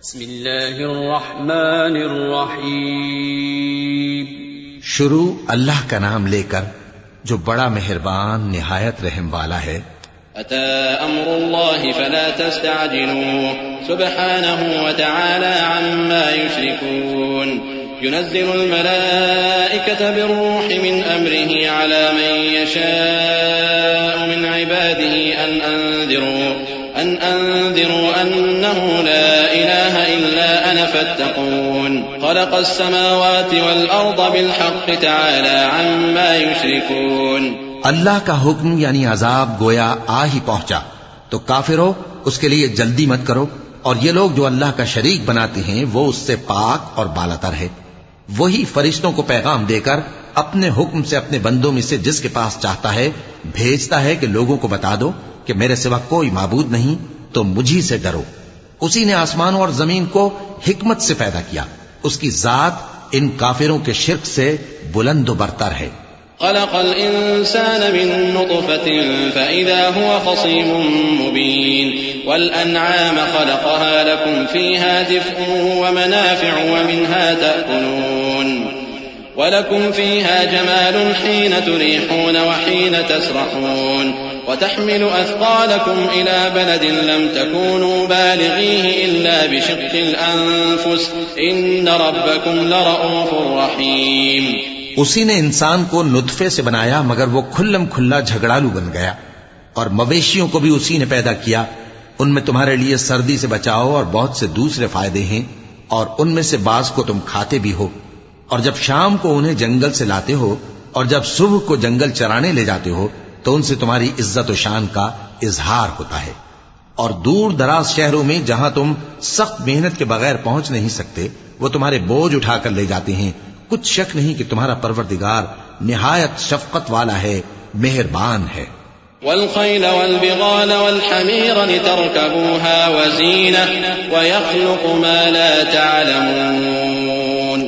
بسم اللہ الرحمن الرحیم. شروع اللہ کا نام لے کر جو بڑا مہربان نہایت رحم والا ہے. أتى أمر الله فلا تستعجلوه سبحانه وتعالى عما يشركون. ينزل الملائكة بالروح من أمره على من يشاء من عباده أن أنذروا أنه لا إله إلا أنا فاتقون. خلق السماوات والأرض بالحق تعالى عما يشركون. اللہ کا حکم یعنی عذاب گویا آ ہی پہنچا تو کافرو اس کے لیے جلدی مت کرو، اور یہ لوگ جو اللہ کا شریک بناتے ہیں وہ اس سے پاک اور بالاتر ہے. وہی فرشتوں کو پیغام دے کر اپنے حکم سے اپنے بندوں میں سے جس کے پاس چاہتا ہے بھیجتا ہے کہ لوگوں کو بتا دو کہ میرے سوا کوئی معبود نہیں، تو مجھی سے ڈرو. اسی نے آسمانوں اور زمین کو حکمت سے پیدا کیا. اس کی ذات ان کافروں کے شرک سے بلند و برتر ہے. خلق الإنسان من نطفة فإذا هو خصيم مبين. والأنعام خلقها لكم فيها دفء ومنافع ومنها تأكلون. ولكم فيها جمال حين تريحون وحين تسرحون. وتحمل أثقالكم إلى بلد لم تكونوا بالغيه إلا بشق الأنفس إن ربكم لرؤوف رحيم. اسی نے انسان کو نطفے سے بنایا مگر وہ کھلم کھلا جھگڑالو بن گیا. اور مویشیوں کو بھی اسی نے پیدا کیا. ان میں تمہارے لیے سردی سے بچاؤ اور بہت سے دوسرے فائدے ہیں، اور ان میں سے بعض کو تم کھاتے بھی ہو. اور جب شام کو انہیں جنگل سے لاتے ہو اور جب صبح کو جنگل چرانے لے جاتے ہو تو ان سے تمہاری عزت و شان کا اظہار ہوتا ہے. اور دور دراز شہروں میں جہاں تم سخت محنت کے بغیر پہنچ نہیں سکتے وہ تمہارے بوجھ اٹھا کر لے جاتے ہیں. کچھ شک نہیں کہ تمہارا پروردگار نہایت شفقت والا ہے، مہربان ہے. والخيل والبغال والحمير لتركبوها وزينة ويخلق ما لا تعلمون.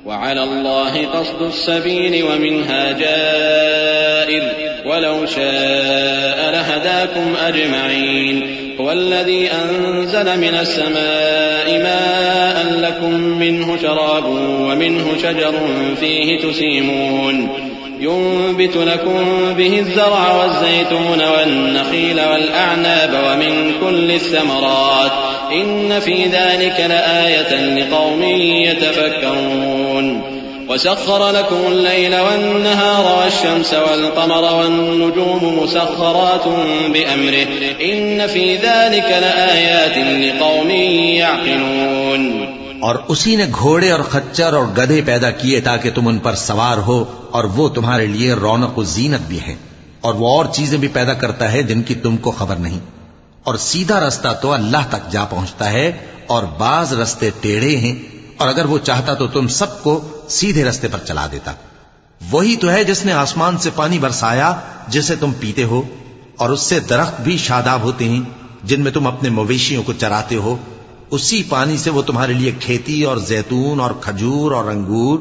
وعلى الله قصد السبيل ومنها جائر ولو شاء لهداكم أجمعين. هو الذي أنزل من السماء ماء لكم منه شراب ومنه شجر فيه تسيمون. ينبت لكم به الزرع والزيتون والنخيل والأعناب ومن كل الثمرات إن في ذلك لآية لقوم يتفكرون. وسخر لكم الليل والنهار والشمس والقمر والنجوم مسخرات بأمره إن في ذلك لآيات لقوم يعقلون. اور اسی نے گھوڑے اور خچر اور گدھے پیدا کیے تاکہ تم ان پر سوار ہو، اور وہ تمہارے لیے رونق و زینت بھی ہیں. اور وہ اور چیزیں بھی پیدا کرتا ہے جن کی تم کو خبر نہیں. اور سیدھا رستہ تو اللہ تک جا پہنچتا ہے اور بعض رستے ٹیڑھے ہیں، اور اگر وہ چاہتا تو تم سب کو سیدھے رستے پر چلا دیتا. وہی تو ہے جس نے آسمان سے پانی برسایا جسے تم پیتے ہو، اور اس سے درخت بھی شاداب ہوتے ہیں جن میں تم اپنے مویشیوں کو چراتے ہو. اسی پانی سے وہ تمہارے لیے کھیتی اور زیتون اور کھجور اور انگور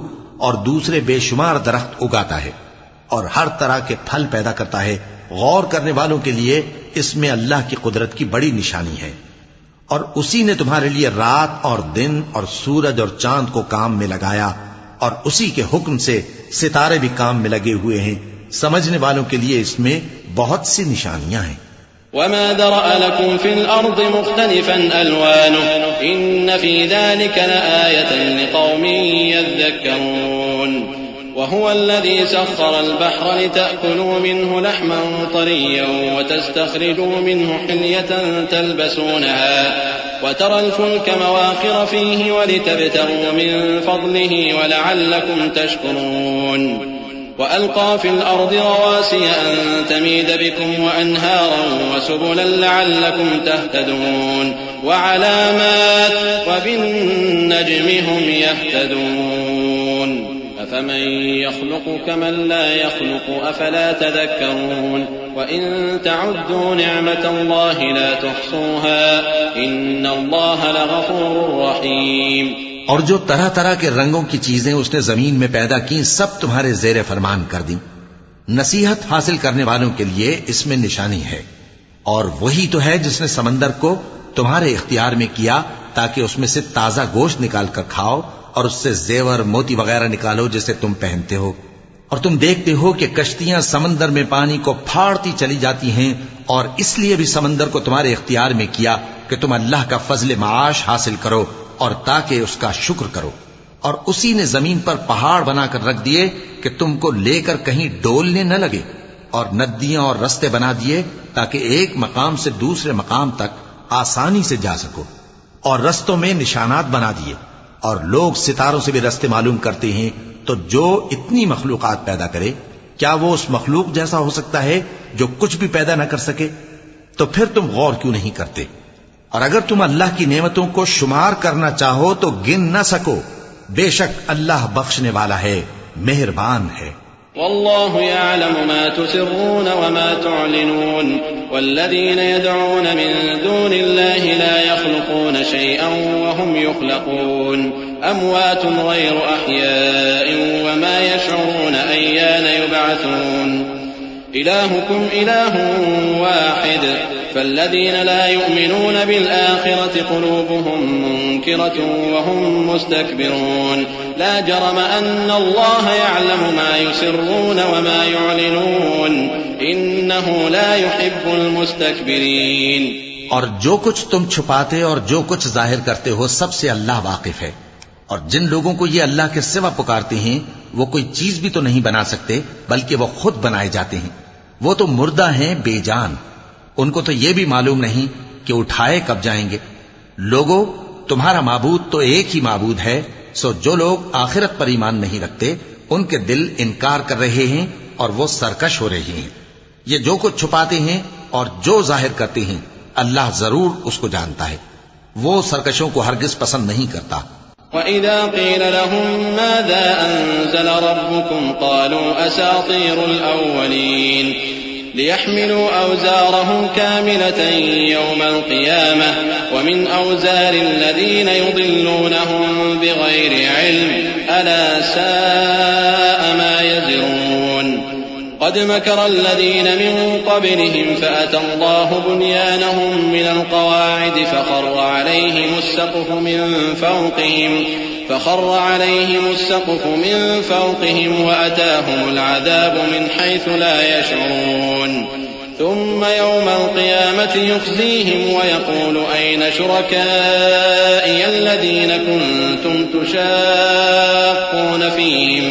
اور دوسرے بے شمار درخت اگاتا ہے اور ہر طرح کے پھل پیدا کرتا ہے. غور کرنے والوں کے لیے اس میں اللہ کی قدرت کی بڑی نشانی ہے. اور اسی نے تمہارے لیے رات اور دن اور سورج اور چاند کو کام میں لگایا، اور اسی کے حکم سے ستارے بھی کام میں لگے ہوئے ہیں. سمجھنے والوں کے لیے اس میں بہت سی نشانیاں ہیں. وما ذرأ لكم في الأرض مختلفا ألوانه إن في ذلك لآية لقوم يذكرون. وهو الذي سخر البحر لتأكلوا منه لحما طريا وتستخرجوا منه حلية تلبسونها وترى الفلك مواخر فيه ولتبتغوا من فضله ولعلكم تشكرون. وألقى في الأرض رواسي أن تميد بكم وأنهارا وسبلا لعلكم تهتدون. وعلامات وبالنجم هم يهتدون. أفمن يخلق كمن لا يخلق أفلا تذكرون. وإن تعدوا نعمة الله لا تحصوها إن الله لغفور رحيم. اور جو طرح طرح کے رنگوں کی چیزیں اس نے زمین میں پیدا کی سب تمہارے زیر فرمان کر دیں. نصیحت حاصل کرنے والوں کے لیے اس میں نشانی ہے. اور وہی تو ہے جس نے سمندر کو تمہارے اختیار میں کیا تاکہ اس میں سے تازہ گوشت نکال کر کھاؤ اور اس سے زیور موتی وغیرہ نکالو جسے تم پہنتے ہو، اور تم دیکھتے ہو کہ کشتیاں سمندر میں پانی کو پھاڑتی چلی جاتی ہیں، اور اس لیے بھی سمندر کو تمہارے اختیار میں کیا کہ تم اللہ کا فضل معاش حاصل کرو اور تاکہ اس کا شکر کرو، اور اسی نے زمین پر پہاڑ بنا کر رکھ دیے کہ تم کو لے کر کہیں ڈولنے نہ لگے، اور ندیاں اور رستے بنا دیے تاکہ ایک مقام سے دوسرے مقام تک آسانی سے جا سکو، اور رستوں میں نشانات بنا دیے، اور لوگ ستاروں سے بھی رستے معلوم کرتے ہیں۔ تو جو اتنی مخلوقات پیدا کرے، کیا وہ اس مخلوق جیسا ہو سکتا ہے جو کچھ بھی پیدا نہ کر سکے؟ تو پھر تم غور کیوں نہیں کرتے؟ اور اگر تم اللہ کی نعمتوں کو شمار کرنا چاہو تو گن نہ سکو، بے شک اللہ بخشنے والا ہے، مہربان ہے۔ والله يعلم ما تسرون وما تعلنون والذين يدعون من دون الله لا يخلقون شيئا وهم يخلقون أموات غير أحياء وما يشعرون أيان يبعثون إلهكم إله واحد فالذين لا يؤمنون بالآخرة قلوبهم منكرة وهم مستكبرون لا جرم أن الله يعلم ما يسرون وما يعلنون إنه لا يحب المستكبرين۔ اور جو کچھ تم چھپاتے اور جو کچھ ظاہر کرتے ہو سب سے اللہ واقف ہے، اور جن لوگوں کو یہ اللہ کے سوا پکارتے ہیں وہ کوئی چیز بھی تو نہیں بنا سکتے بلکہ وہ خود بنائے جاتے ہیں، وہ تو مردہ ہیں بے جان، ان کو تو یہ بھی معلوم نہیں کہ اٹھائے کب جائیں گے۔ لوگوں، تمہارا معبود تو ایک ہی معبود ہے، سو جو لوگ آخرت پر ایمان نہیں رکھتے ان کے دل انکار کر رہے ہیں اور وہ سرکش ہو رہے ہیں۔ یہ جو کچھ چھپاتے ہیں اور جو ظاہر کرتے ہیں اللہ ضرور اس کو جانتا ہے، وہ سرکشوں کو ہرگز پسند نہیں کرتا۔ وَإِذَا قِيلَ لَهُم مَّاذَا أَنزَلَ رَبُّكُمْ قَالُوا أَسَاطِيرُ الْأَوَّلِينَ لِيَحْمِلُوا أَوْزَارَهُمْ كَامِلَةً يَوْمَ الْقِيَامَةِ وَمِنْ أَوْزَارِ الَّذِينَ يُضِلُّونَهُم بِغَيْرِ عِلْمٍ أَلَا سَاءَ مَا يَزِرُونَ قد مكر الذين من قبلهم فأتى الله بنيانهم من القواعد فخر عليهم السقف من فوقهم وأتاهم العذاب من حيث لا يشعرون ثم يوم القيامة يخزيهم ويقول أين شركائي الذين كنتم تشاقون فيهم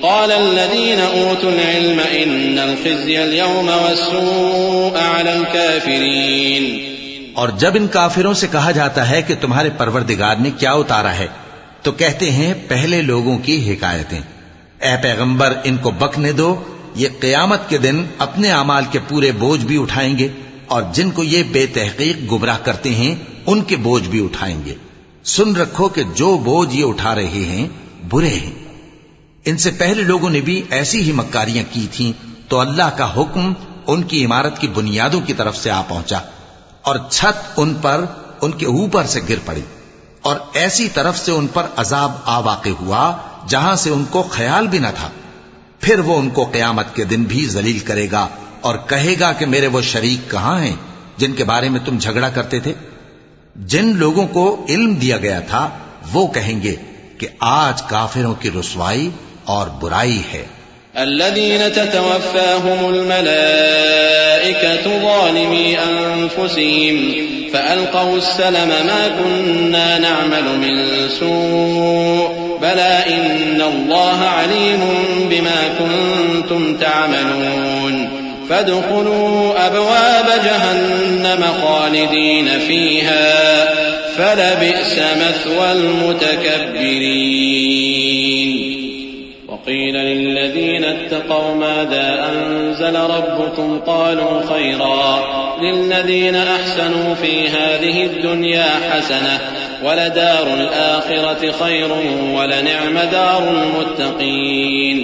قال الذين أوتوا العلم إن الخزي اليوم والسوء على الكافرين۔ اور جب ان کافروں سے کہا جاتا ہے کہ تمہارے پروردگار نے کیا اتارا ہے تو کہتے ہیں پہلے لوگوں کی حکایتیں، اے پیغمبر ان کو بکنے دو، یہ قیامت کے دن اپنے اعمال کے پورے بوجھ بھی اٹھائیں گے اور جن کو یہ بے تحقیق گمراہ کرتے ہیں ان کے بوجھ بھی اٹھائیں گے۔ سن رکھو کہ جو بوجھ یہ اٹھا رہے ہیں برے ہیں۔ ان سے پہلے لوگوں نے بھی ایسی ہی مکاریاں کی تھیں تو اللہ کا حکم ان کی عمارت کی بنیادوں کی طرف سے آ پہنچا اور چھت ان پر ان کے اوپر سے گر پڑی، اور ایسی طرف سے ان پر عذاب آ واقع ہوا جہاں سے ان کو خیال بھی نہ تھا۔ پھر وہ ان کو قیامت کے دن بھی ذلیل کرے گا اور کہے گا کہ میرے وہ شریک کہاں ہیں جن کے بارے میں تم جھگڑا کرتے تھے؟ جن لوگوں کو علم دیا گیا تھا وہ کہیں گے کہ آج کافروں کی رسوائی اور برائی ہے۔ الذين تتوفاهم الملائكة ظالمي أنفسهم فألقوا السلم ما كنا نعمل من سوء بلى إن الله عليم بما كنتم تعملون فادخلوا أبواب جهنم خالدين فيها فلبئس مثوى المتكبرين۔ وقيل للذين اتقوا ماذا أنزل ربكم قالوا خيرا للذين أحسنوا في هذه الدنيا حسنة ولدار الآخرة خير ولنعم دار المتقين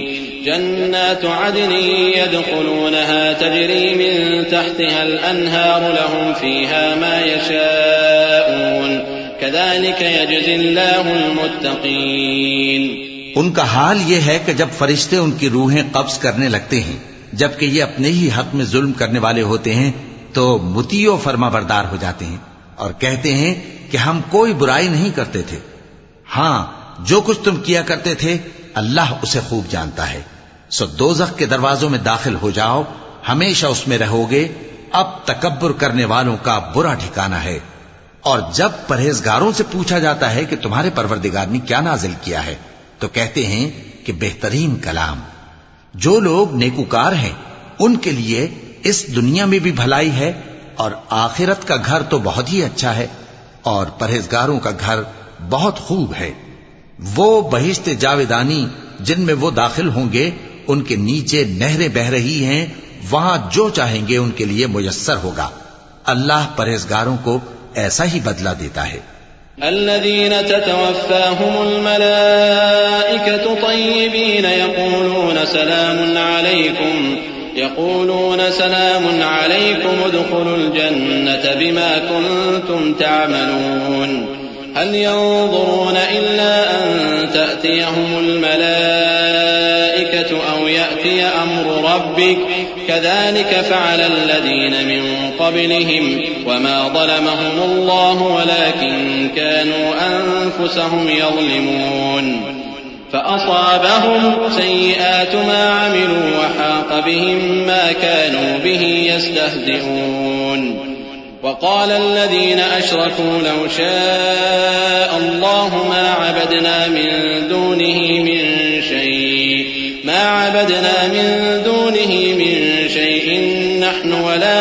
جنات عدن يدخلونها تجري من تحتها الأنهار لهم فيها ما يشاءون كذلك يجزي الله المتقين۔ ان کا حال یہ ہے کہ جب فرشتے ان کی روحیں قبض کرنے لگتے ہیں جبکہ یہ اپنے ہی حق میں ظلم کرنے والے ہوتے ہیں تو مطیع و فرما بردار ہو جاتے ہیں اور کہتے ہیں کہ ہم کوئی برائی نہیں کرتے تھے. ہاں جو کچھ تم کیا کرتے تھے اللہ اسے خوب جانتا ہے. سو دوزخ کے دروازوں میں داخل ہو جاؤ، ہمیشہ اس میں رہو گے. اب تکبر کرنے والوں کا برا ٹھکانہ ہے. اور جب پرہیزگاروں سے پوچھا جاتا ہے کہ تمہارے پروردگار نے کیا نازل کیا ہے تو کہتے ہیں کہ بہترین کلام. جو لوگ نیکوکار ہیں ان کے لیے اس دنیا میں بھی بھلائی ہے اور آخرت کا گھر تو بہت ہی اچھا ہے، اور پرہیزگاروں کا گھر بہت خوب ہے. وہ بہشت جاویدانی جن میں وہ داخل ہوں گے، ان کے نیچے نہریں بہہ رہی ہیں، وہاں جو چاہیں گے ان کے لیے میسر ہوگا. اللہ پرہیزگاروں کو ایسا ہی بدلہ دیتا ہے. الذين تتوفاهم الملائكة طيبين يقولون سلام عليكم ادخلوا الجنة بما كنتم تعملون هل ينظرون إلا أن تأتيهم الملائكة أو يأتي أمر ربك كذلك فعل الذين من قبلهم وما ظلمهم الله ولكن كانوا أنفسهم يظلمون فأصابهم سيئات ما عملوا وحاق بهم ما كانوا به يستهزئون وقال الذين أشركوا لو شاء الله ما عبدنا من دونه من شيء نحن ولا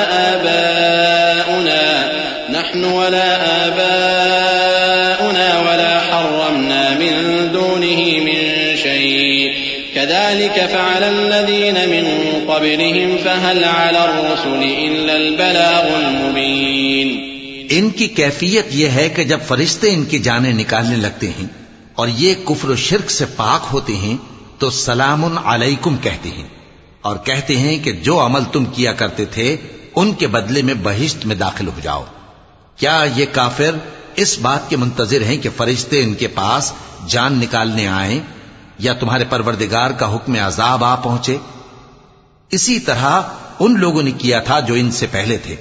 آباؤنا ولا حرمنا من دونه من شيء كذلك فعل الذين من قبلهم فهل على الرسل إلا البلاغ المبين. ان کی کیفیت یہ ہے کہ جب فرشتے ان کی جانیں نکالنے لگتے ہیں اور یہ کفر و شرک سے پاک ہوتے ہیں تو سلام علیکم کہتے ہیں اور کہتے ہیں کہ جو عمل تم کیا کرتے تھے ان کے بدلے میں بہشت میں داخل ہو جاؤ. کیا یہ کافر اس بات کے منتظر ہیں کہ فرشتے ان کے پاس جان نکالنے آئیں یا تمہارے پروردگار کا حکم عذاب آ پہنچے؟ اسی طرح ان لوگوں نے کیا تھا جو ان سے پہلے تھے،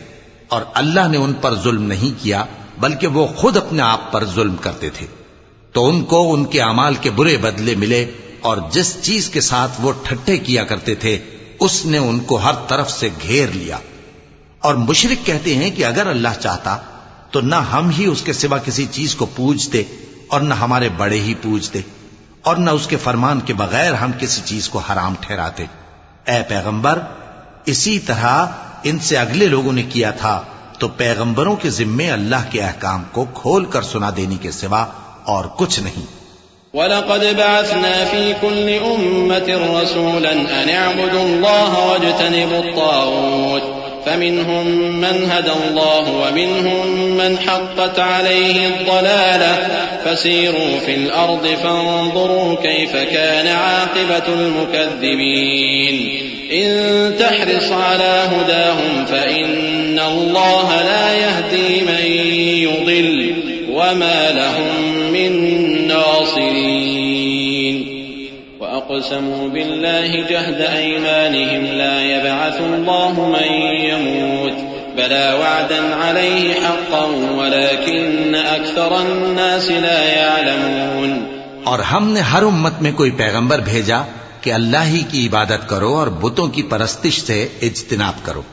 اور اللہ نے ان پر ظلم نہیں کیا بلکہ وہ خود اپنے آپ پر ظلم کرتے تھے. تو ان کو ان کے اعمال کے برے بدلے ملے، اور جس چیز کے ساتھ وہ ٹھٹھے کیا کرتے تھے اس نے ان کو ہر طرف سے گھیر لیا. اور مشرک کہتے ہیں کہ اگر اللہ چاہتا تو نہ ہم ہی اس کے سوا کسی چیز کو پوجتے اور نہ ہمارے بڑے ہی پوجتے اور نہ اس کے فرمان کے بغیر ہم کسی چیز کو حرام ٹھہراتے. اے پیغمبر، اسی طرح ان سے اگلے لوگوں نے کیا تھا، تو پیغمبروں کے ذمے اللہ کے احکام کو کھول کر سنا دینے کے سوا اور کچھ نہیں. وَلَقَدْ بَعَثْنَا فِي كُلِّ أُمَّةٍ رَسُولًا أَنِ اعْبُدُوا اللَّهَ وَاجْتَنِبُوا الطَّاغُوتَ فَمِنْهُمْ مَنْ هَدَى اللَّهُ وَمِنْهُمْ مَنْ حَقَّتْ عَلَيْهِ الضَّلَالَةُ فَسِيرُوا فِي الْأَرْضِ فَانظُرُوا كَيْفَ كَانَ عَاقِبَةُ الْمُكَذِّبِينَ إِن تَحْرِصْ عَلَى هُدَاهُمْ فَإِنَّ اللَّهَ لَا يَهْدِي مَن يُضِلُّ وَمَا لَهُم مِّن نَاصِرِينَ وَأَقْسَمُوا بِاللَّهِ جَهْدَ أَيْمَانِهِمْ لَا يَبْعَثُ اللَّهُ مَن يَمُوتُ بَلَى وَعْدًا عَلَيْهِ حَقًّا وَلَكِنَّ أَكْثَرَ النَّاسِ لَا يَعْلَمُونَ. اور ہم نے ہر امت میں کوئی پیغمبر بھیجا کہ اللہ ہی کی عبادت کرو اور بتوں کی پرستش سے اجتناب کرو.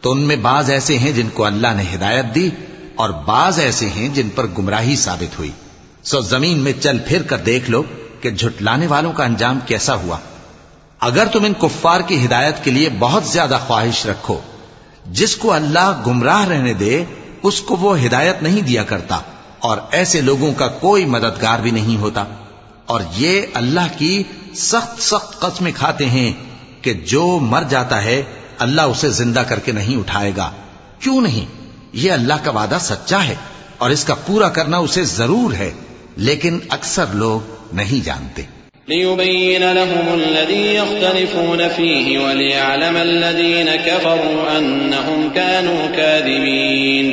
تو ان میں بعض ایسے ہیں جن کو اللہ نے ہدایت دی اور بعض ایسے ہیں جن پر گمراہی ثابت ہوئی. سو زمین میں چل پھر کر دیکھ لو کہ جھٹلانے والوں کا انجام کیسا ہوا. اگر تم ان کفار کی ہدایت کے لیے بہت زیادہ خواہش رکھو، جس کو اللہ گمراہ رہنے دے اس کو وہ ہدایت نہیں دیا کرتا، اور ایسے لوگوں کا کوئی مددگار بھی نہیں ہوتا. اور یہ اللہ کی سخت قسمیں کھاتے ہیں کہ جو مر جاتا ہے اللہ اسے زندہ کر کے نہیں اٹھائے گا. کیوں نہیں؟ یہ اللہ کا وعدہ سچا ہے اور اس کا پورا کرنا اسے ضرور ہے، لیکن اکثر لوگ نہیں جانتے. لِيُبَيِّنَ لَهُمُ الَّذِي يَخْتَلِفُونَ فِيهِ وَلِيَعْلَمَ الَّذِينَ كَفَرُوا أَنَّهُمْ كَانُوا كَاذِبِينَ.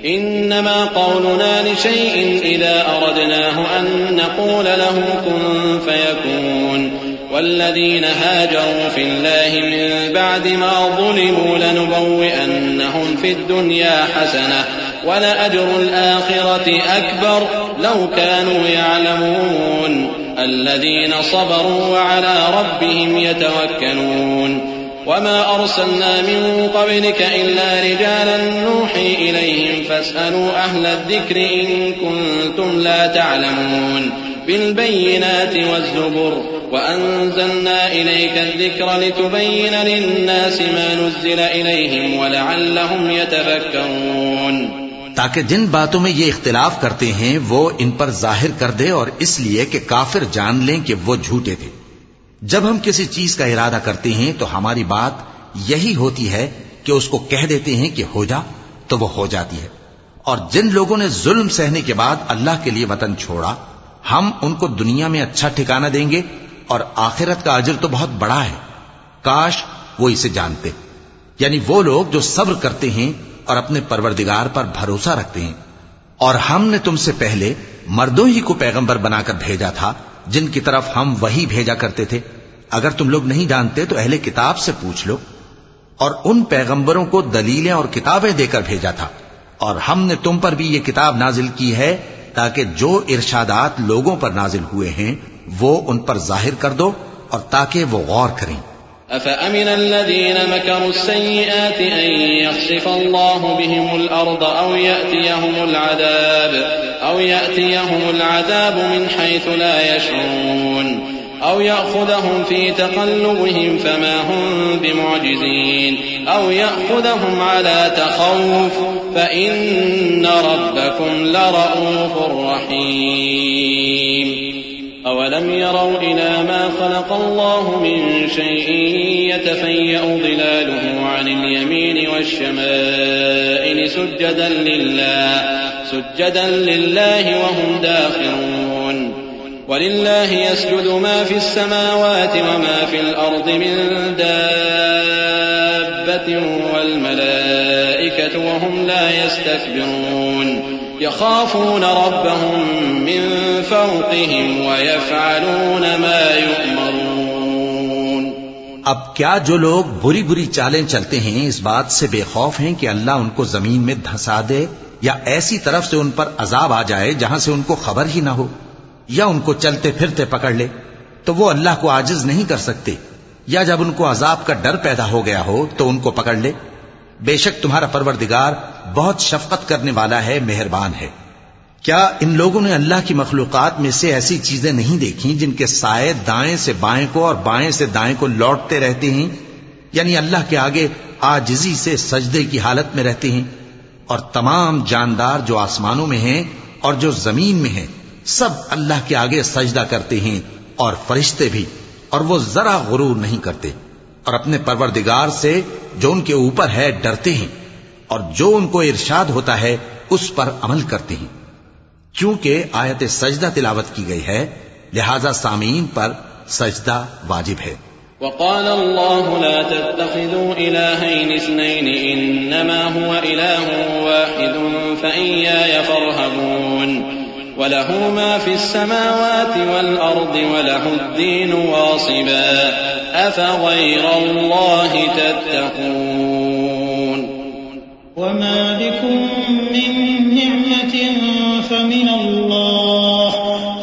إِنَّمَا قَوْلُنَا لِشَيْءٍ إِذَا أَرَدْنَاهُ أَن نَّقُولَ لَهُ كُن فَيَكُونُ. وَالَّذِينَ هَاجَرُوا فِي اللَّهِ مِن بَعْدِ مَا ظُلِمُوا لَنُبَوِّئَنَّهُمْ فِي الدُّنْيَا حَسَنَةً وَلَأَجْرُ الْآخِرَةِ أَكْبَرُ لَوْ كَانُوا يَعْلَمُونَ الَّذِينَ صَبَرُوا وَعَلَى رَبِّهِمْ يَتَوَكَّلُونَ وَمَا أَرْسَلْنَا مِن قَبْلِكَ إِلَّا رِجَالًا نُوحِي إِلَيْهِمْ فَاسْأَلُوا أَهْلَ الذِّكْرِ إِن كُنتُمْ لَا تَعْلَمُونَ بِالْبَيِّنَاتِ وَالزُّبُرِ وَأَنزَلْنَا إِلَيْكَ الذِّكْرَ لِتُبَيِّنَ لِلنَّاسِ مَا نُزِّلَ إِلَيْهِمْ وَلَعَلَّهُمْ يَتَفَكَّرُونَ تاکہ جن باتوں میں یہ اختلاف کرتے ہیں وہ ان پر ظاہر کر دے، اور اس لیے کہ کافر جان لیں کہ وہ جھوٹے تھے۔ جب ہم کسی چیز کا ارادہ کرتے ہیں تو ہماری بات یہی ہوتی ہے کہ اس کو کہہ دیتے ہیں کہ ہو جا تو وہ ہو جاتی ہے۔ اور جن لوگوں نے ظلم سہنے کے بعد اللہ کے لیے وطن چھوڑا، ہم ان کو دنیا میں اچھا ٹھکانہ دیں گے، اور آخرت کا اجر تو بہت بڑا ہے، کاش وہ اسے جانتے۔ یعنی وہ لوگ جو صبر کرتے ہیں اور اپنے پروردگار پر بھروسہ رکھتے ہیں۔ اور ہم نے تم سے پہلے مردوں ہی کو پیغمبر بنا کر بھیجا تھا جن کی طرف ہم وحی بھیجا کرتے تھے۔ اگر تم لوگ نہیں جانتے تو اہل کتاب سے پوچھ لو۔ اور ان پیغمبروں کو دلیلیں اور کتابیں دے کر بھیجا تھا، اور ہم نے تم پر بھی یہ کتاب نازل کی ہے تاکہ جو ارشادات لوگوں پر نازل ہوئے ہیں وہ ان پر ظاہر کر دو، اور تاکہ وہ غور کریں۔ أَفَأَمِنَ الَّذِينَ مَكَرُوا السَّيِّئَاتِ أَن يَخْسِفَ اللَّهُ بِهِمُ الْأَرْضَ أَوْ يَأْتِيَهُمُ الْعَذَابُ مِنْ حَيْثُ لَا يَشْعُرُونَ أَوْ يَأْخُذَهُمْ فِي تَقَلُّبِهِمْ فَمَا هُمْ بِمُعْجِزِينَ أَوْ يَأْخُذَهُمْ عَلَى تَخَوُّفٍ فَإِنَّ رَبَّكُمْ لَرَءُوفٌ رَحِيمٌ أَوَلَمْ يَرَوْا إِلَى مَا خَلَقَ اللَّهُ مِن شَيْءٍ يَتَفَيَّأُ ظِلَالُهُ عَنِ الْيَمِينِ وَالشَّمَائِلِ سُجَّدًا لِلَّهِ وَهُمْ دَاخِرُونَ وَلِلَّهِ يَسْجُدُ مَا فِي السَّمَاوَاتِ وَمَا فِي الْأَرْضِ مِن دَابَّةٍ وَالْمَلَائِكَةُ وَهُمْ لَا يَسْتَكْبِرُونَ يخافون ربهم من فوقهم ويفعلون ما يؤمرون۔ اب کیا جو لوگ بری بری چالیں چلتے ہیں اس بات سے بے خوف ہیں کہ اللہ ان کو زمین میں دھسا دے، یا ایسی طرف سے ان پر عذاب آ جائے جہاں سے ان کو خبر ہی نہ ہو، یا ان کو چلتے پھرتے پکڑ لے، تو وہ اللہ کو عاجز نہیں کر سکتے، یا جب ان کو عذاب کا ڈر پیدا ہو گیا ہو تو ان کو پکڑ لے۔ بے شک تمہارا پروردگار بہت شفقت کرنے والا ہے، مہربان ہے۔ کیا ان لوگوں نے اللہ کی مخلوقات میں سے ایسی چیزیں نہیں دیکھی جن کے سائے دائیں سے بائیں کو اور بائیں سے دائیں کو لوٹتے رہتے ہیں؟ یعنی اللہ کے آگے عاجزی سے سجدے کی حالت میں رہتے ہیں۔ اور تمام جاندار جو آسمانوں میں ہیں اور جو زمین میں ہیں سب اللہ کے آگے سجدہ کرتے ہیں، اور فرشتے بھی، اور وہ ذرا غرور نہیں کرتے، اور اپنے پروردگار سے جو ان کے اوپر ہے ڈرتے ہیں، اور جو ان کو ارشاد ہوتا ہے اس پر عمل کرتے ہیں۔ کیونکہ آیت سجدہ تلاوت کی گئی ہے لہذا سامعین پر سجدہ واجب ہے۔ وقال الله لا تتخذوا إلهين اثنين إنما هو إله واحد فإياي فارهبون وله ما في السماوات والأرض وله الدين واصبا أفغير الله تتقون وما بكم من نعمة فمن الله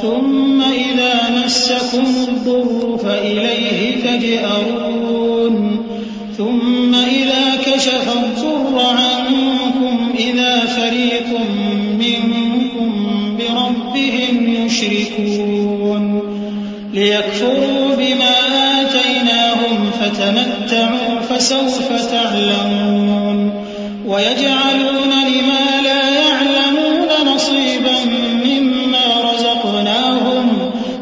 ثم إذا مسكم الضر فإليه تجأرون ثم إذا كشف الضر عنكم إذا فريق منكم بربهم يشركون ليكفروا بما آتيناهم فتمتعوا فسوف تعلمون ويجعلون لما لا يعلمون نصيبا مما رزقناهم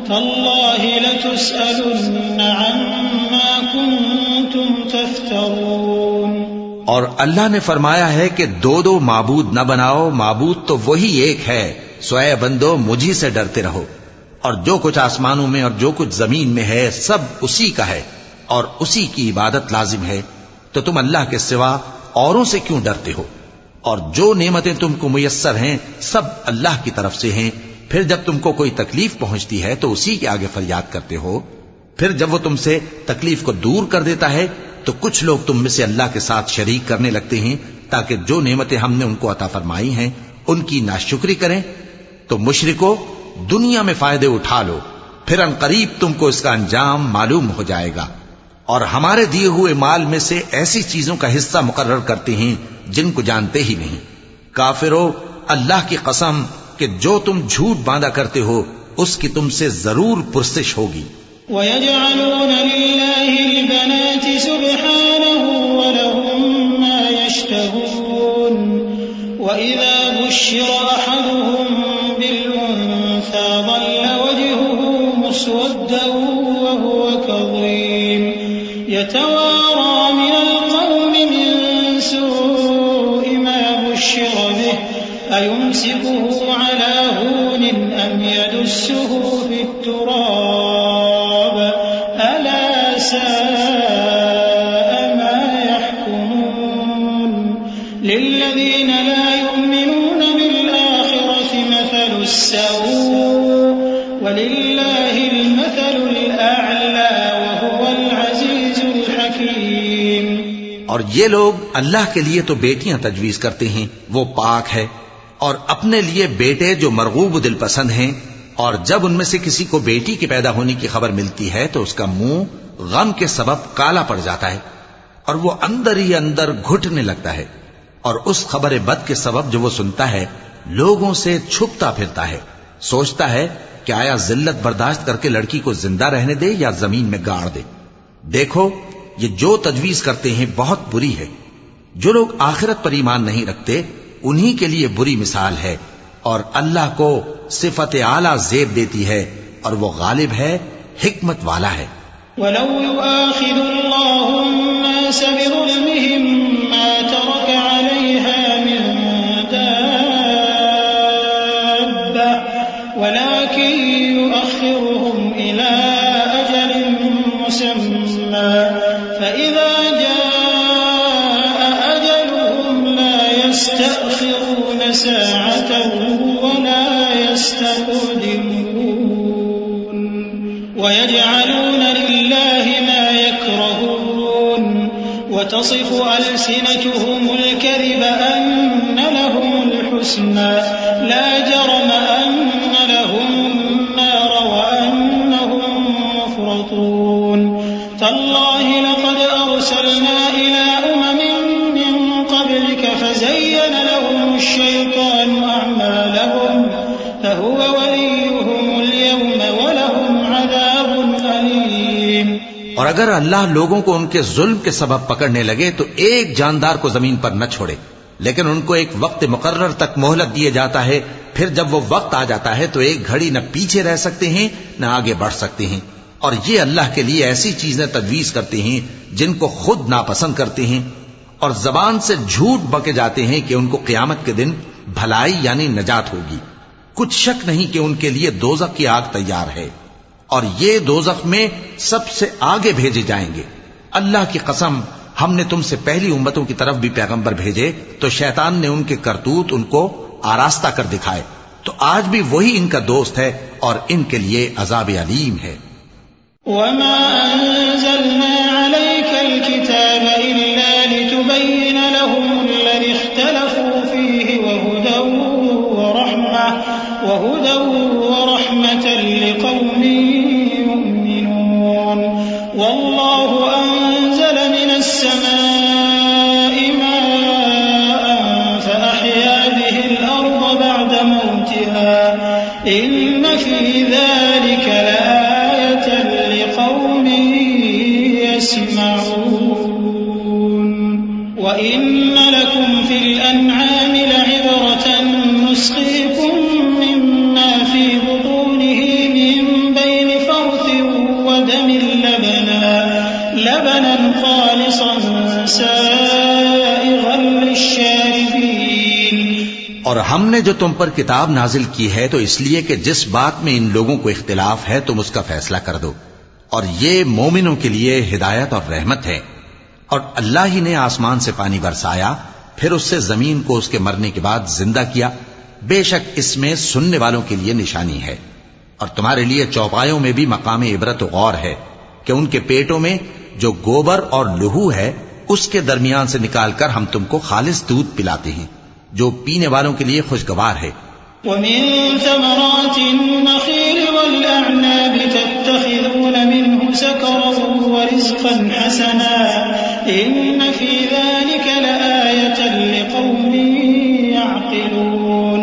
تالله لتسألن عما كنتم تفترون۔ اور اللہ نے فرمایا ہے کہ دو دو معبود نہ بناؤ، معبود تو وہی ایک ہے، سو اے بندو مجھی سے ڈرتے رہو، اور جو کچھ آسمانوں میں اور جو کچھ زمین میں ہے سب اسی کا ہے اور اسی کی عبادت لازم ہے، تو تم اللہ کے سوا اوروں سے کیوں ڈرتے ہو؟ اور جو نعمتیں تم کو میسر ہیں سب اللہ کی طرف سے ہیں۔ پھر جب تم کو کوئی تکلیف پہنچتی ہے تو اسی کے آگے فریاد کرتے ہو، پھر جب وہ تم سے تکلیف کو دور کر دیتا ہے تو کچھ لوگ تم میں سے اللہ کے ساتھ شریک کرنے لگتے ہیں، تاکہ جو نعمتیں ہم نے ان کو عطا فرمائی ہیں ان کی ناشکری کریں، تو مشرکو دنیا میں فائدے اٹھا لو، پھر ان قریب تم کو اس کا انجام معلوم ہو جائے گا، اور ہمارے دیے ہوئے مال میں سے ایسی چیزوں کا حصہ مقرر کرتے ہیں جن کو جانتے ہی نہیں۔ کافرو، اللہ کی قسم کہ جو تم جھوٹ باندھا کرتے ہو اس کی تم سے ضرور پرسش ہوگی۔ وَيَجْعَلُونَ لِلَّهِ الْبَنَاتِ سُبْحَانَهُ وَلَهُم مَّا يَشْتَهُونَ وَإِذَا بُشِّرَ أَحَدُهُم بِالْأُنثَىٰ ظَلَّ وَجْهُهُ مُسْوَدًّا وَهُوَ كَظِيمٌ يَتَوَارَىٰ مِنَ الْقَوْمِ مِن سُوءِ مَا بُشِّرَ بِهِ أَيُمْسِكُهُ عَلَىٰ هُونٍ أَمْ يَدُسُّهُ فِي التُّرَابِ أَلَا سَاءَ مَا يَحْكُمُونَ لِلَّذِينَ لَا يُؤْمِنُونَ بِالْآخِرَةِ مَثَلُ السَّوْءِ وَلِلَّهِ الْمَثَلُ الْأَعْلَىٰ وَهُوَ الْعَزِيزُ الْحَكِيمُ۔ اور یہ لوگ اللہ کے لیے تو بیٹیاں تجویز کرتے ہیں، وہ پاک ہے، اور اپنے لیے بیٹے جو مرغوب دل پسند ہیں، اور جب ان میں سے کسی کو بیٹی کے پیدا ہونے کی خبر ملتی ہے تو اس کا منہ غم کے سبب کالا پڑ جاتا ہے اور وہ اندر ہی اندر گھٹنے لگتا ہے، اور اس خبر بد کے سبب جو وہ سنتا ہے لوگوں سے چھپتا پھرتا ہے، سوچتا ہے کہ آیا ذلت برداشت کر کے لڑکی کو زندہ رہنے دے یا زمین میں گاڑ دے۔ دیکھو یہ جو تجویز کرتے ہیں بہت بری ہے۔ جو لوگ آخرت پر ایمان نہیں رکھتے انہی کے لیے بری مثال ہے، اور اللہ کو صفت اعلیٰ زیب دیتی ہے اور وہ غالب ہے، حکمت والا ہے۔ وَلَوْ يُؤَاخِذُ اللَّهُ النَّاسَ بِظُلْمِهِم مَّا تَرَكَ عَلَيْهَا مِن دَابَّةٍ وَلَٰكِن يُؤَخِّرُهُمْ إِلَىٰ أَجَلٍ مُّسَمًّى فَإِذَا جَاءَ أَجَلُهُمْ لَا يَسْتَأْخِرُونَ سَاعَةً وَلَا يَسْتَقْدِمُونَ وَيَجْعَلُونَ لِلَّهِ مَا يَكْرَهُونَ وَتَصِفُ أَلْسِنَتُهُمُ الْكَذِبَ أَنَّ لَهُمُ الْحُسْنَىٰ لَا جَرَمَ أَنَّ لَهُمُ النَّارَ وَأَنَّهُم مُّفْرَطُونَ تَاللَّهِ لَقَدْ أَرْسَلْنَا إِلَىٰ أُمَمٍ مِّن قَبْلِكَ فَزَيَّنَ لَهُمُ الشَّيْطَانُ أَعْمَالَهُمْ فَهُوَ وَلِيُّهُمُ الْيَوْمَ وَلَهُمْ عَذَابٌ أَلِيمٌ۔ اور اگر اللہ لوگوں کو ان کے ظلم کے سبب پکڑنے لگے تو ایک جاندار کو زمین پر نہ چھوڑے، لیکن ان کو ایک وقت مقرر تک مہلت دیے جاتا ہے، پھر جب وہ وقت آ جاتا ہے تو ایک گھڑی نہ پیچھے رہ سکتے ہیں نہ آگے بڑھ سکتے ہیں، اور یہ اللہ کے لیے ایسی چیزیں تجویز کرتے ہیں جن کو خود ناپسند کرتے ہیں، اور زبان سے جھوٹ بکے جاتے ہیں کہ ان کو قیامت کے دن بھلائی یعنی نجات ہوگی۔ کچھ شک نہیں کہ ان کے لیے دوزخ کی آگ تیار ہے، اور یہ دوزخ میں سب سے آگے بھیجے جائیں گے۔ اللہ کی قسم ہم نے تم سے پہلی امتوں کی طرف بھی پیغمبر بھیجے تو شیطان نے ان کے کرتوت ان کو آراستہ کر دکھائے، تو آج بھی وہی ان کا دوست ہے اور ان کے لیے عذاب علیم ہے۔ وَمَا أَنزَلْنَا عَلَيْكَ الْكِتَابَ إِلَّا لِتُبَيِّنَ لَهُمُ الَّذِي اخْتَلَفُوا فِيهِ وَهُدًى وَرَحْمَةً لِقَوْمٍ يُؤْمِنُونَ وَاللَّهُ أَنزَلَ مِنَ السَّمَاءِ مَاءً فَأَحْيَا بِهِ الْأَرْضَ بَعْدَ مَوْتِهَا إِنَّ فِي ذَلِكَ لَآيَةً لِقَوْمٍ يَسْمَعُونَ وَإِنَّ لَكُمْ فِي الْأَنْعَامِ لَعِبْرَةً نُّسْقِيكُم مِّمَّا فِي بُطُونِهِ مِن بَيْنِ فَرْثٍ وَدَمٍ لَبَنًا خَالِصًا سَائِغًا لِّلشَّارِبِينَ۔ اور ہم نے جو تم پر کتاب نازل کی ہے تو اس لیے کہ جس بات میں ان لوگوں کو اختلاف ہے تم اس کا فیصلہ کر دو، اور یہ مومنوں کے لیے ہدایت اور رحمت ہے۔ اور اللہ ہی نے آسمان سے پانی برسایا، پھر اس سے زمین کو اس کے مرنے کے بعد زندہ کیا، بے شک اس میں سننے والوں کے لیے نشانی ہے۔ اور تمہارے لیے چوپایوں میں بھی مقام عبرت و غور ہے کہ ان کے پیٹوں میں جو گوبر اور لہو ہے اس کے درمیان سے نکال کر ہم تم کو خالص دودھ پلاتے ہیں جو پینے والوں کے لیے خوشگوار ہے. ومن ثمرات النخيل والأعناب تتخذون منه سكرا ورزقا حسنا إن في ذلك لآية لقوم يعقلون.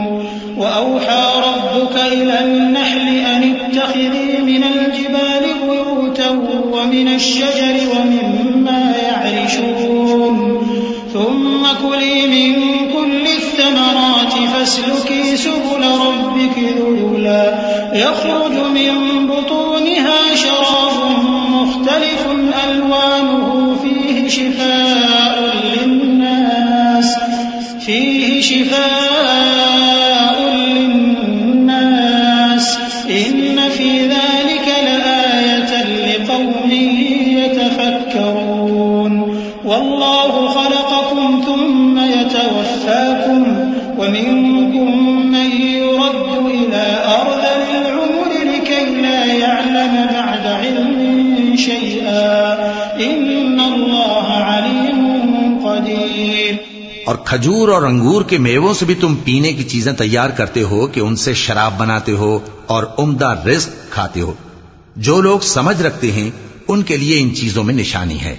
وأوحى ربك إلى النحل أن اتخذي من الجبال بيوتا ومن الشجر ومما يعرشون ثم كلي من كل الثمرات فاسلكي سبل ربك ذللا يخرج من بطونها شراب مختلف ألوانه فيه شفاء للناس إن في ذلك لآية لقوم يتفكرون. والله خلقكم ثم يتوفاكم ومنكم من يرد إلى أرذل العمر لكي لا يعلم بعد علم شيئا إن الله عليم قدير. اور کھجور اور انگور کے میووں سے بھی تم پینے کی چیزیں تیار کرتے ہو کہ ان سے شراب بناتے ہو اور عمدہ رزق کھاتے ہو. جو لوگ سمجھ رکھتے ہیں ان کے لیے ان چیزوں میں نشانی ہے.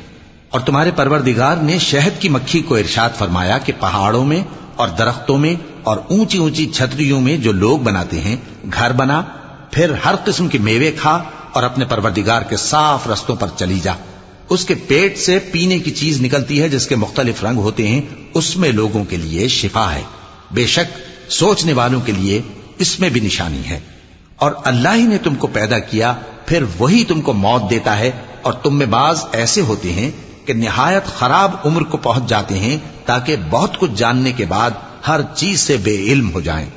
اور تمہارے پروردگار نے شہد کی مکھی کو ارشاد فرمایا کہ پہاڑوں میں اور درختوں میں اور اونچی اونچی چھتریوں میں جو لوگ بناتے ہیں گھر بنا، پھر ہر قسم کے میوے کھا اور اپنے پروردگار کے صاف رستوں پر چلی جا. اس کے پیٹ سے پینے کی چیز نکلتی ہے جس کے مختلف رنگ ہوتے ہیں، اس میں لوگوں کے لیے شفا ہے. بے شک سوچنے والوں کے لیے اس میں بھی نشانی ہے. اور اللہ ہی نے تم کو پیدا کیا، پھر وہی تم کو موت دیتا ہے. اور تم میں بعض ایسے ہوتے ہیں کہ نہایت خراب عمر کو پہنچ جاتے ہیں تاکہ بہت کچھ جاننے کے بعد ہر چیز سے بے علم ہو جائیں.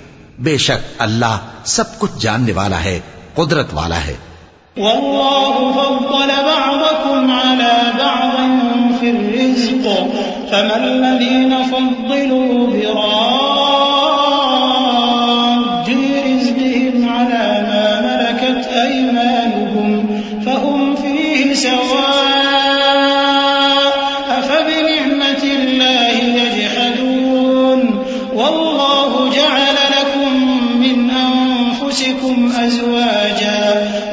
بے شک اللہ سب کچھ جاننے والا ہے، قدرت والا ہے. والله فضل بعضكم على بعض في الرزق فما الذين فضلوا براد رزقهم على ما ملكت أيمانهم فهم فيه سواء أفبنعمة الله يجحدون. والله جعل لكم من أنفسكم أزواجا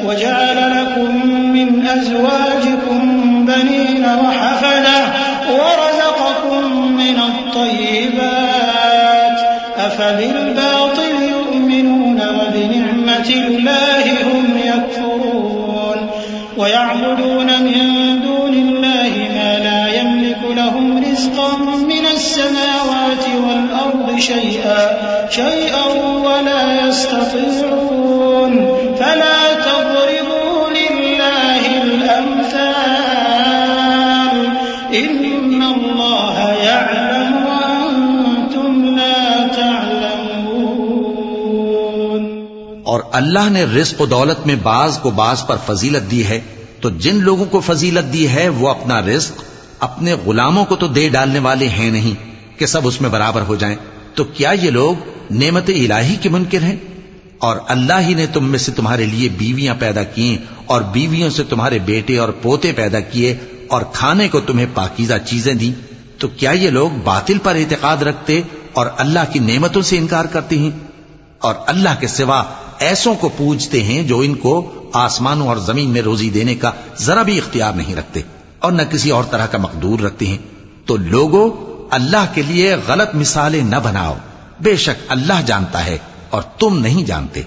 وجعل لكم من أزواجكم بنين وحفدة ورزقكم من الطيبات أفبالباطل يؤمنون وبنعمة الله هم يكفرون. ويعبدون من دون الله ما لا يملك لهم رزقا من السماوات والأرض شيئا ولا يستطيعون. فلا تضربوا لله الأمثال إن الله يعلم وأنتم لا تعلمون. اور اللہ نے رزق و دولت میں بعض کو بعض پر فضیلت دی ہے، تو جن لوگوں کو فضیلت دی ہے وہ اپنا رزق اپنے غلاموں کو تو دے ڈالنے والے ہیں نہیں کہ سب اس میں برابر ہو جائیں. تو کیا یہ لوگ نعمت الہی کے منکر ہیں؟ اور اللہ ہی نے تم میں سے تمہارے لیے بیویاں پیدا کی اور بیویوں سے تمہارے بیٹے اور پوتے پیدا کیے اور کھانے کو تمہیں پاکیزہ چیزیں دیں. تو کیا یہ لوگ باطل پر اعتقاد رکھتے اور اللہ کی نعمتوں سے انکار کرتے ہیں؟ اور اللہ کے سوا ایسوں کو پوجتے ہیں جو ان کو آسمانوں اور زمین میں روزی دینے کا ذرا بھی اختیار نہیں رکھتے اور نہ کسی اور طرح کا مقدور رکھتے ہیں. تو لوگوں اللہ کے لیے غلط مثالیں نہ بناؤ، بے شک اللہ جانتا ہے اور تم نہیں جانتے.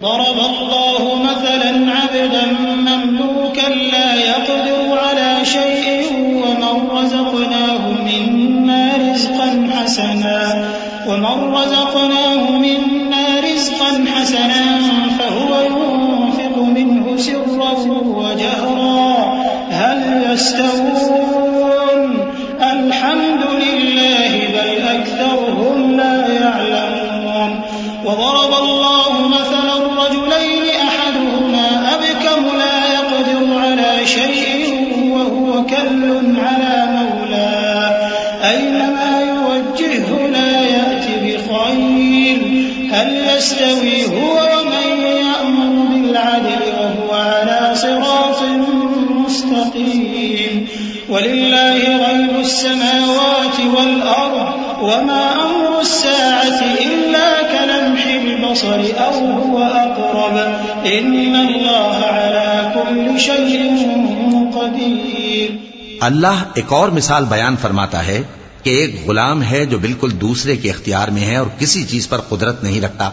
ضرب الله مثلا عبدا مملوكا لا يقدر على شيء ومن رزقناه منا رزقا حسنا فهو ينفق منه سرا وجهرا هل يستوون الحمد لله بل أكثرهم لا يعلمون. وضرب الله مثلا الرجلين أحدهما أبكم لا يقدر على شيء وهو كل على مولاه أينما يوجهه لا يأتي بخير هل يستوي هو ومن يأمر بالعدل وهو على صراط مستقيم. ولله غيب السماوات والأرض وما أمر الساعة إلا كلمح البصر أو هو أقرب إن الله على كل شيء قدير. اللہ ایک اور مثال بیان فرماتا ہے کہ ایک غلام ہے جو بالکل دوسرے کے اختیار میں ہے اور کسی چیز پر قدرت نہیں رکھتا،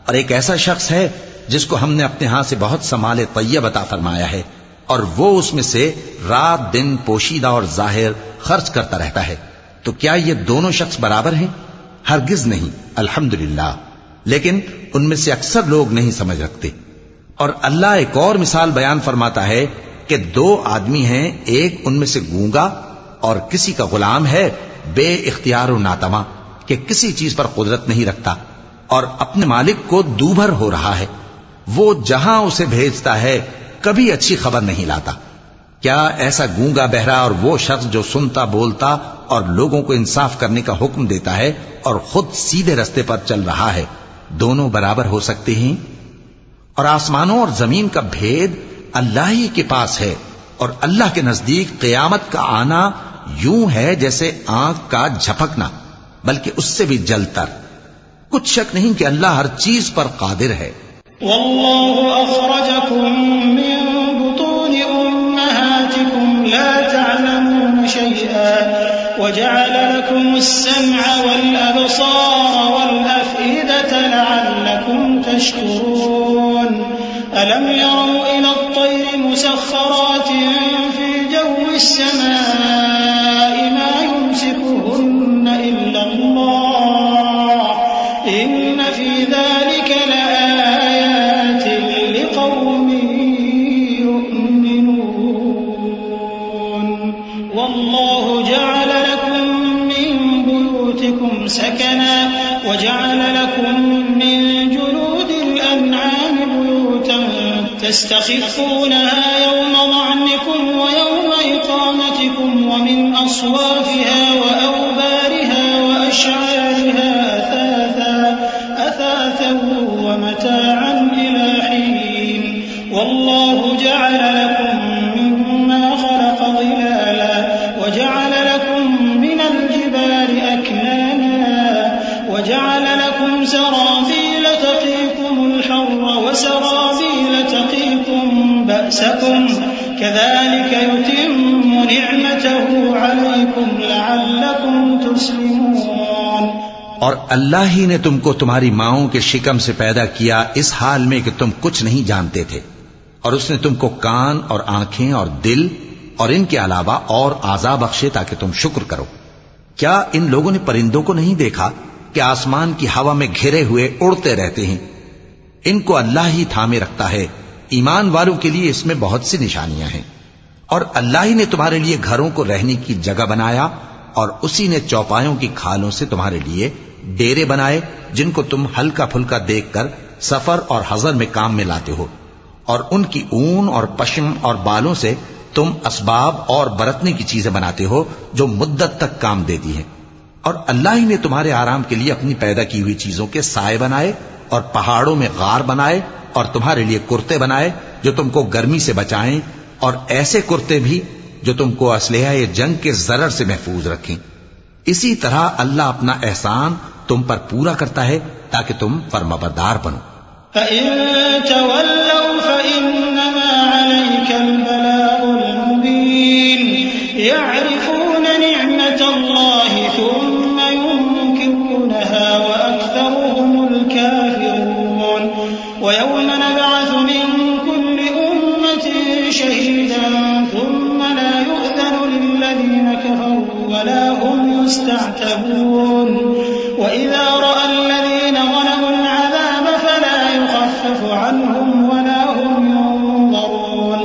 اور ایک ایسا شخص ہے جس کو ہم نے اپنے ہاں سے بہت سا مال طیب عطا فرمایا ہے اور وہ اس میں سے رات دن پوشیدہ اور ظاہر خرچ کرتا رہتا ہے. تو کیا یہ دونوں شخص برابر ہیں؟ ہرگز نہیں، الحمدللہ. لیکن ان میں سے اکثر لوگ نہیں سمجھ رکھتے. اور اللہ ایک اور مثال بیان فرماتا ہے کہ دو آدمی ہیں، ایک ان میں سے گونگا اور کسی کا غلام ہے بے اختیار و ناتواں کہ کسی چیز پر قدرت نہیں رکھتا اور اپنے مالک کو دوبھر ہو رہا ہے. وہ جہاں اسے بھیجتا ہے کبھی اچھی خبر نہیں لاتا. کیا ایسا گونگا بہرا اور وہ شخص جو سنتا بولتا اور لوگوں کو انصاف کرنے کا حکم دیتا ہے اور خود سیدھے رستے پر چل رہا ہے، دونوں برابر ہو سکتے ہیں؟ اور آسمانوں اور زمین کا بھید اللہ ہی کے پاس ہے، اور اللہ کے نزدیک قیامت کا آنا یوں ہے جیسے آنکھ کا جھپکنا، بلکہ اس سے بھی جلتر. کچھ شک نہیں کہ اللہ ہر چیز پر قادر ہے. والله أخرجكم من بطون أمهاتكم لا تعلمون شيئا وجعل لكم السمع والأبصار والأفئدة لعلكم تشكرون. ألم يروا إلى الطير مسخرات في جو السماء ما يمسكهن إلا الله إن في ذلك لآيات لقوم يؤمنون. والله جعل لكم من بيوتكم سكنا وجعل لكم من جلود الأنعام بيوتا تستخفونها يوم ظعنكم ويوم إقامتكم ومن أصوافها وأوبارها وأشعارها أثاثا ومتاعا إلى حين. والله جعل لكم مما خلق ظلالا وجعل لكم من الجبال أكنانا وجعل لكم سرابيل تقيكم الحر وسرابيل تقيكم بأسكم كذلك يتم نعمته عليكم لعلكم تسلمون. اور اللہ ہی نے تم کو تمہاری ماؤں کے شکم سے پیدا کیا اس حال میں کہ تم کچھ نہیں جانتے تھے، اور اس نے تم کو کان اور آنکھیں اور دل اور ان کے علاوہ اور اعضاء بخشے تاکہ تم شکر کرو. کیا ان لوگوں نے پرندوں کو نہیں دیکھا کہ آسمان کی ہوا میں گھرے ہوئے اڑتے رہتے ہیں؟ ان کو اللہ ہی تھامے رکھتا ہے. ایمان والوں کے لیے اس میں بہت سی نشانیاں ہیں. اور اللہ ہی نے تمہارے لیے گھروں کو رہنے کی جگہ بنایا، اور اسی نے چوپایوں کی کھالوں سے تمہارے لیے ڈیرے بنائے جن کو تم ہلکا پھلکا دیکھ کر سفر اور حضر میں کام میں لاتے ہو، اور ان کی اون اور پشم اور بالوں سے تم اسباب اور برتنے کی چیزیں بناتے ہو جو مدت تک کام دیتی ہیں. اور اللہ ہی نے تمہارے آرام کے لیے اپنی پیدا کی ہوئی چیزوں کے سائے بنائے اور پہاڑوں میں غار بنائے اور تمہارے لیے کرتے بنائے جو تم کو گرمی سے بچائیں، اور ایسے کرتے بھی جو تم کو اسلحہ جنگ کے ضرر سے محفوظ رکھیں. اسی طرح اللہ اپنا احسان تم پر پورا کرتا ہے تاکہ تم فرمانبردار بنو. فَإِن تَوَلَّوْا فَإِنَّمَا عَلَيْكَ الْبَلَاغُ الْمُبِينُ. يَعْرِفُونَ نِعْمَةَ اللَّهِ ثُمَّ يُنكِرُونَهَا وَأَكْثَرُهُمُ الْكَافِرُونَ. وَيَوْمَ نَبْعَثُ مِن كُلِّ أُمَّةٍ شَهِيدًا ثُمَّ لَا يُؤْذَنُ لِلَّذِينَ كَفَرُوا وَلَا هُمْ يُسْتَعْتَبُونَ. وَإِذَا رَأَى الَّذِينَ ظَلَمُوا الْعَذَابَ فَلَا يُخَفَّفُ عَنْهُمْ وَلَا هُمْ يُنظَرُونَ.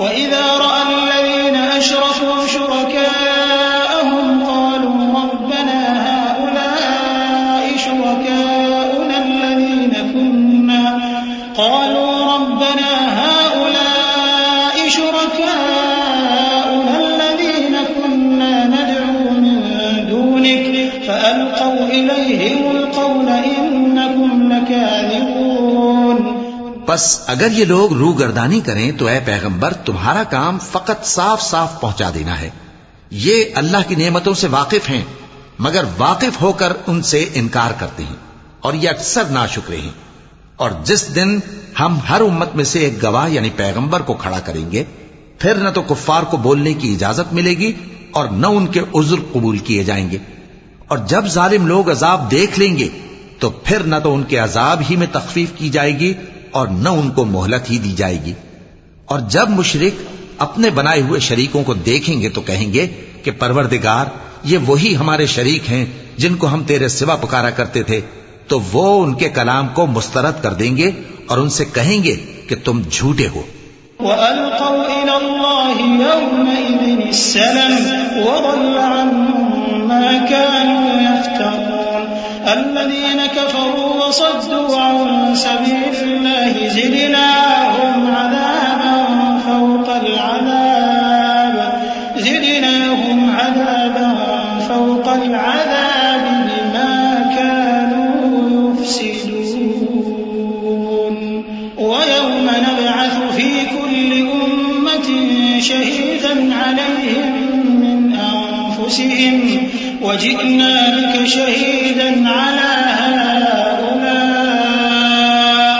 وَإِذَا رَأَى الَّذِينَ أَشْرَكُوا شُرَكَاءَهُمْ قَالُوا رَبَّنَا هَؤُلَاءِ شُرَكَاؤُنَا الَّذِينَ كُنَّا نَدْعُو مِن دُونِكَ فَأَلْقَوْا إِلَيْهِمُ الْقَوْلَ إِنَّكُمْ لَكَاذِبُونَ. بس اگر یہ لوگ روگردانی کریں تو اے پیغمبر تمہارا کام فقط صاف صاف پہنچا دینا ہے. یہ اللہ کی نعمتوں سے واقف ہیں مگر واقف ہو کر ان سے انکار کرتے ہیں اور یہ اکثر ناشکرے ہیں. اور جس دن ہم ہر امت میں سے ایک گواہ یعنی پیغمبر کو کھڑا کریں گے پھر نہ تو کفار کو بولنے کی اجازت ملے گی اور نہ ان کے عذر قبول کیے جائیں گے. اور جب ظالم لوگ عذاب دیکھ لیں گے تو پھر نہ تو ان کے عذاب ہی میں تخفیف کی جائے گی اور نہ ان کو مہلت ہی دی جائے گی. اور جب مشرک اپنے بنائے ہوئے شریکوں کو دیکھیں گے تو کہیں گے کہ پروردگار یہ وہی ہمارے شریک ہیں جن کو ہم تیرے سوا پکارا کرتے تھے. تو وہ ان کے کلام کو مسترد کر دیں گے اور ان سے کہیں گے کہ تم جھوٹے ہو. وَأَلْقَوْا إِلَى اللَّهِ يَوْمَئِذٍ السَّلَمَ وَضَلَّ عَنْهُمْ مَا كَانُوا يَفْتَرُونَ الَّذِينَ كَفَرُوا وَصَدُّوا عَنْ سَبِيلِ اللَّهِ زِدْنَاهُمْ عَذَابًا فَوْقَ الْعَذَابِ فَوْقَ الْعَذَابِ بِمَا كَانُوا يُفْسِدُونَ وَيَوْمَ نَبْعَثُ فِي كُلِّ أُمَّةٍ شَهِيدًا عَلَيْهِمْ مِنْ أَنفُسِهِمْ وَجِئْنَا بِكَ شَهِيدًا عَلَى هَؤُلَاءِ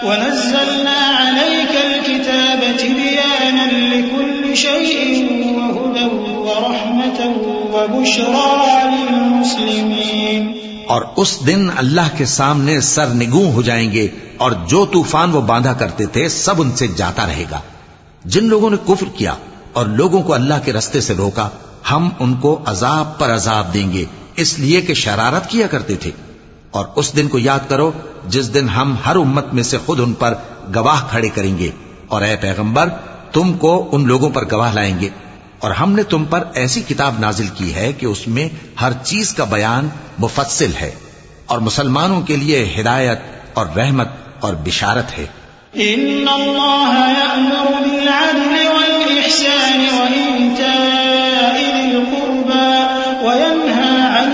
وَنَزَّلْنَا عَلَيْكَ الْكِتَابَ تِبْيَانًا لِكُلِّ شَيْءٍ وَهُدًى وَرَحْمَةً وَبُشْرَى لِلْمُسْلِمِينَ. اور اس دن اللہ کے سامنے سرنگوں ہو جائیں گے اور جو طوفان وہ باندھا کرتے تھے سب ان سے جاتا رہے گا. جن لوگوں نے کفر کیا اور لوگوں کو اللہ کے رستے سے روکا ہم ان کو عذاب پر عذاب دیں گے اس لیے کہ شرارت کیا کرتے تھے. اور اس دن کو یاد کرو جس دن ہم ہر امت میں سے خود ان پر گواہ کھڑے کریں گے اور اے پیغمبر تم کو ان لوگوں پر گواہ لائیں گے. اور ہم نے تم پر ایسی کتاب نازل کی ہے کہ اس میں ہر چیز کا بیان مفصل ہے اور مسلمانوں کے لیے ہدایت اور رحمت اور بشارت ہے. ان اللہ یأمر بالعدل والإحسان وإیتاء ذی القربى وینہی عن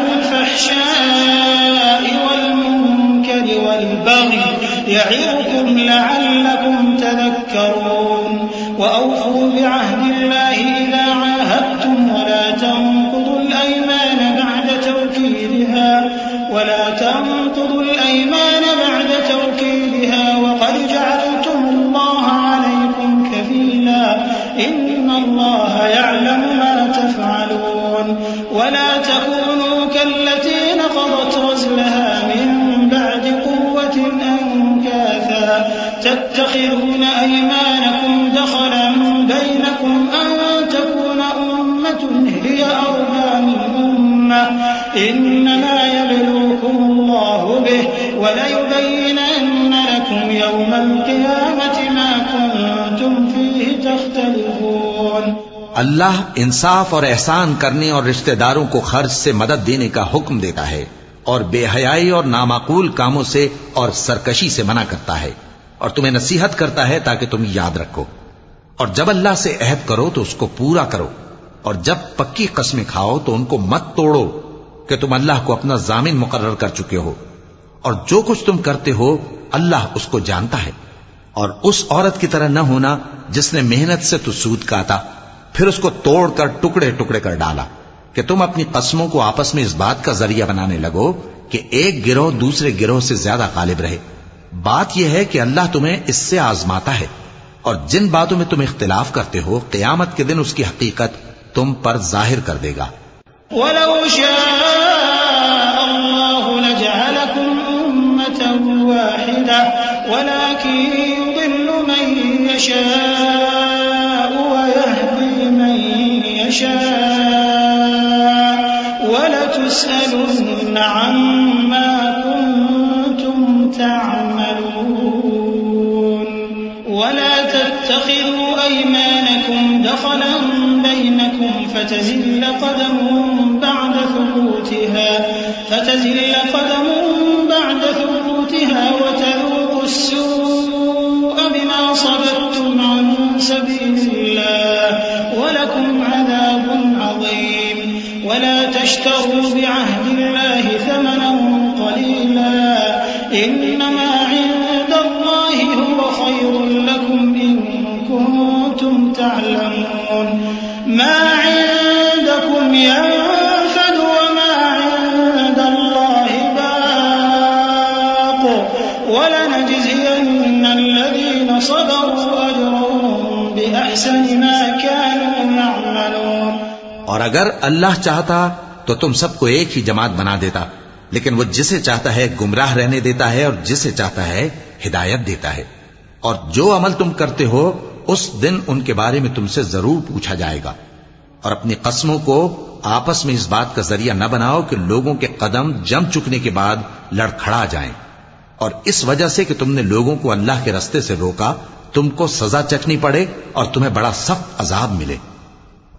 الفحشاء والمنکر والبغی یعظکم لعلکم تذکرون. وأوفوا بعهد الله إذا عاهدتم ولا تنقضوا الأيمان بعد توكيدها وقد جعلتم الله عليكم كفيلا إن الله يعلم ما تفعلون. ولا تكونوا كالتي نقضت غزلها من بعد قوة أنكاثا تتخذون أيمانكم دخلا بينكم أن تكون أمة هي أربى من أمة إنما يبلوكم الله به وليبينن لكم يوم القيامة ما كنتم فيه تختلفون. اللہ انصاف اور احسان کرنے اور رشتہ داروں کو خرچ سے مدد دینے کا حکم دیتا ہے اور بے حیائی اور نامعقول کاموں سے اور سرکشی سے منع کرتا ہے اور تمہیں نصیحت کرتا ہے تاکہ تم یاد رکھو. اور جب اللہ سے عہد کرو تو اس کو پورا کرو اور جب پکی قسمیں کھاؤ تو ان کو مت توڑو کہ تم اللہ کو اپنا ضامن مقرر کر چکے ہو اور جو کچھ تم کرتے ہو اللہ اس کو جانتا ہے. اور اس عورت کی طرح نہ ہونا جس نے محنت سے تو سود کاتا پھر اس کو توڑ کر ٹکڑے ٹکڑے کر ڈالا کہ تم اپنی قسموں کو آپس میں اس بات کا ذریعہ بنانے لگو کہ ایک گروہ دوسرے گروہ سے زیادہ غالب رہے. بات یہ ہے کہ اللہ تمہیں اس سے آزماتا ہے اور جن باتوں میں تم اختلاف کرتے ہو قیامت کے دن اس کی حقیقت تم پر ظاہر کر دے گا. وَلَوْ شَاءَ اللَّهُ لَجَعَلَكُمْ أُمَّةً وَاحِدَةً وَلَكِنْ يُضِلُّ مَن يَشَاءُ وَيَهْدِي مَن يَشَاءُ وَلَتُسْأَلُنَّ عَمَّا كُنتُمْ تَعْمَلُونَ. وَلَا تَتَّخِذُوا أَيْمَانَكُمْ دَخَلًا بَيْنَكُمْ فتزل قدم بعد ثبوتها وتذوقوا السوء بما صددتم عن سبيل الله ولكم عذاب عظيم. ولا تشتروا بعهد الله ثمنا قليلا إنما عند الله هو خير لكم إن كنتم تعلمون. ما عندكم وَلَنَجْزِيَنَّ الَّذِينَ صَبَرُوا أَجْرَهُم بِأَحْسَنِ مَا كَانُوا يَعْمَلُونَ۔ اور اگر اللہ چاہتا تو تم سب کو ایک ہی جماعت بنا دیتا، لیکن وہ جسے چاہتا ہے گمراہ رہنے دیتا ہے اور جسے چاہتا ہے ہدایت دیتا ہے۔ اور جو عمل تم کرتے ہو اس دن ان کے بارے میں تم سے ضرور پوچھا جائے گا۔ اور اپنی قسموں کو آپس میں اس بات کا ذریعہ نہ بناؤ کہ لوگوں کے قدم جم چکنے کے بعد لڑکھڑا جائیں، اور اس وجہ سے کہ تم نے لوگوں کو اللہ کے رستے سے روکا تم کو سزا چکھنی پڑے اور تمہیں بڑا سخت عذاب ملے۔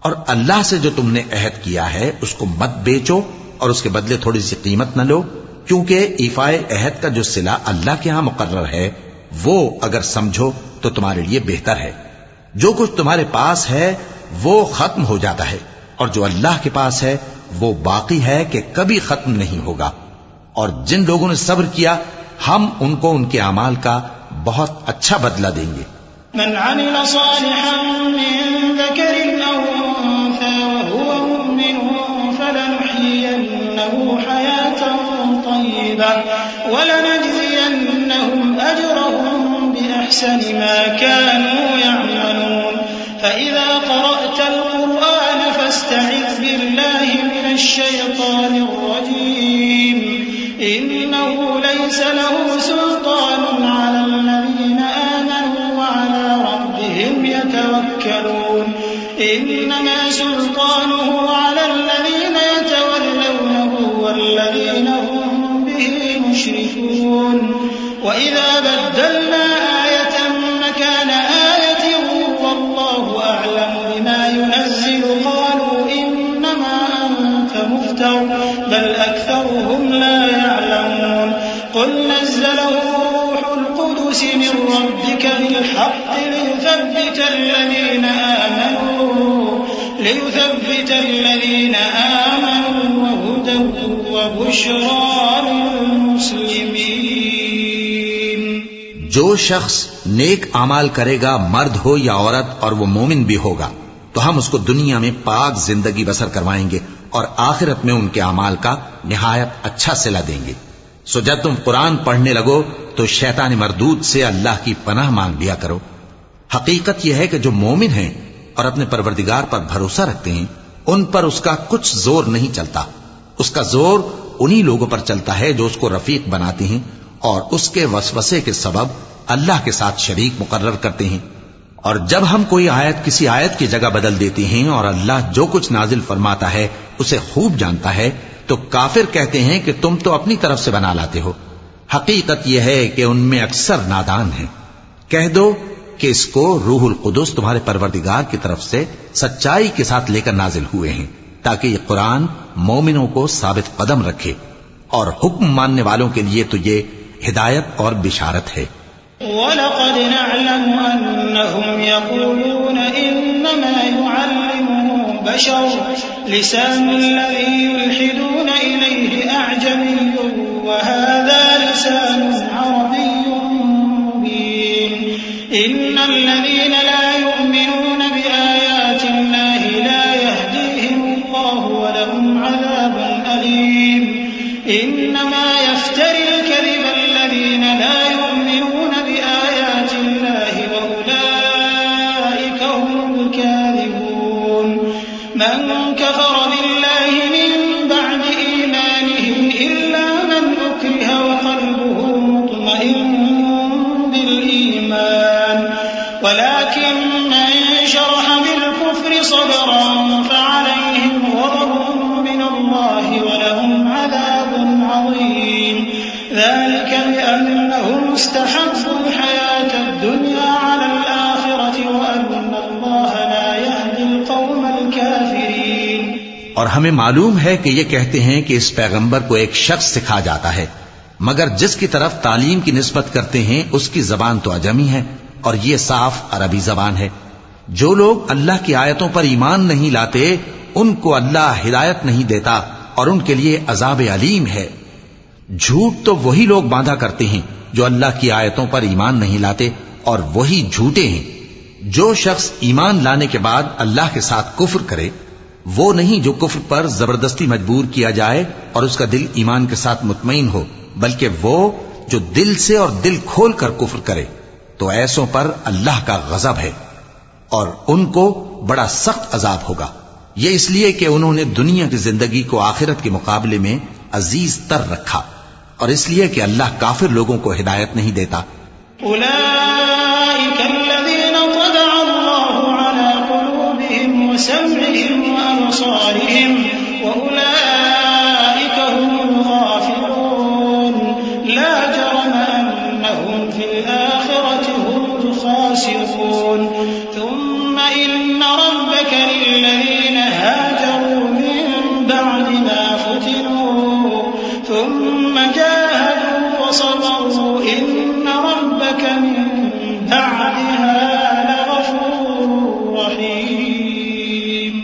اور اللہ سے جو تم نے عہد کیا ہے اس کو مت بیچو اور اس کے بدلے تھوڑی سی قیمت نہ لو، کیونکہ ایفائے عہد کا جو صلہ اللہ کے ہاں مقرر ہے وہ اگر سمجھو تو تمہارے لیے بہتر ہے۔ جو کچھ تمہارے پاس ہے وہ ختم ہو جاتا ہے، اور جو اللہ کے پاس ہے وہ باقی ہے کہ کبھی ختم نہیں ہوگا۔ اور جن لوگوں نے صبر کیا ہم ان کو ان کے اعمال کا بہت اچھا بدلہ دیں گے۔ من عمل صالحا من ذكر أو أنثى وهو مؤمن فلنحيينه حياة طيبة ولنجزينهم أجرهم بأحسن ما كانوا يعملون فإذا قرأت القرآن فاستعذ بالله من الشيطان الرجيم إنه ليس له سلطان على الذين آمنوا وعلى ربهم يتوكلون إنما سلطانه على الذين يتولونه والذين هم به مشركون وإذا بدلنا آية مكان آية والله أعلم بما ينزل قالوا إنما أنت مفتر بل أكثرهم لا يعلمون قل نزله روح القدس من ربك بالحق ليثبت الذين آمنوا وهدى وبشرى للمسلمين۔ جو شخص نیک اعمال کرے گا مرد ہو یا عورت اور وہ مومن بھی ہوگا تو ہم اس کو دنیا میں پاک زندگی بسر کروائیں گے اور آخرت میں ان کے اعمال کا نہایت اچھا صلہ دیں گے۔ سو جب تم قرآن پڑھنے لگو تو شیطان مردود سے اللہ کی پناہ مانگ لیا کرو۔ حقیقت یہ ہے کہ جو مومن ہیں اور اپنے پروردگار پر بھروسہ رکھتے ہیں ان پر اس کا کچھ زور نہیں چلتا، اس کا زور انہی لوگوں پر چلتا ہے جو اس کو رفیق بناتے ہیں اور اس کے وسوسے کے سبب اللہ کے ساتھ شریک مقرر کرتے ہیں۔ اور جب ہم کوئی آیت کسی آیت کی جگہ بدل دیتے ہیں اور اللہ جو کچھ نازل فرماتا ہے اسے خوب جانتا ہے تو کافر کہتے ہیں کہ تم تو اپنی طرف سے بنا لاتے ہو۔ حقیقت یہ ہے کہ ان میں اکثر نادان ہیں۔ کہہ دو کہ اس کو روح القدس تمہارے پروردگار کی طرف سے سچائی کے ساتھ لے کر نازل ہوئے ہیں تاکہ یہ قرآن مومنوں کو ثابت قدم رکھے، اور حکم ماننے والوں کے لیے تو یہ ہدایت اور بشارت ہے۔ وَلَقَدْ نَعْلَمُ أَنَّهُمْ يَقُولُونَ إِنَّمَا يُعَلِّمُهُ بَشَرٌ لِسَانُ الَّذِي يُلْحِدُونَ إِلَيْهِ أَعْجَمِيٌّ وَهَذَا لِسَانٌ عَرَبِيٌّ مُبِينٌ إِنَّ الَّذِينَ لَا يُؤْمِنُونَ بِآيَاتِ اللَّهِ لَا يَهْدِيهِمُ اللَّهُ وَلَهُمْ عَذَابٌ أَلِيمٌ إِنَّمَا يَفْتَرِي الْكَذِبَ الَّذِينَ لَا يُؤْمِنُونَ بِآيَاتِ اللَّهِ وَأُولَئِكَ هُمُ الْكَاذِبُونَ مَنْ كَفَرَ بِاللَّهِ مِنْ بَعْدِ إِيمَانِهِ إِلَّا مَنْ أُكْرِهَ وَقَلْبُهُ مُطْمَئِنٌّ بِالْإِيمَانِ ولكن من شرح بالكفر صدرا فعليهم غضب من الله ولهم عذاب عظيم ذلك بأنهم استحبوا الحياة الدنيا على الآخرة وأن الله لا يهدي القوم الكافرين۔ اور ہمیں معلوم ہے کہ یہ کہتے ہیں کہ اس پیغمبر کو ایک شخص سکھا جاتا ہے، مگر جس کی طرف تعلیم کی نسبت کرتے ہیں اس کی زبان تو عجمی ہے اور یہ صاف عربی زبان ہے۔ جو لوگ اللہ کی آیتوں پر ایمان نہیں لاتے ان کو اللہ ہدایت نہیں دیتا اور ان کے لیے عذاب علیم ہے۔ جھوٹ تو وہی لوگ باندھا کرتے ہیں جو اللہ کی آیتوں پر ایمان نہیں لاتے اور وہی جھوٹے ہیں۔ جو شخص ایمان لانے کے بعد اللہ کے ساتھ کفر کرے وہ نہیں جو کفر پر زبردستی مجبور کیا جائے اور اس کا دل ایمان کے ساتھ مطمئن ہو، بلکہ وہ جو دل سے اور دل کھول کر کفر کرے تو ایسوں پر اللہ کا غضب ہے اور ان کو بڑا سخت عذاب ہوگا. یہ اس لیے کہ انہوں نے دنیا کی زندگی کو آخرت کے مقابلے میں عزیز تر رکھا اور اس لیے کہ اللہ کافر لوگوں کو ہدایت نہیں دیتا. أولئك الذين طبع الله على قلوبهم وسمعهم وأبصارهم وأولئك هم الغافلون لا جرم أنهم في الآخرة هم الخاسرون ثم إن ربك للذين هاجروا من بعد ما فتنوا ثم جاهدوا وصبروا إن ربك من بعدها لغفور رحيم.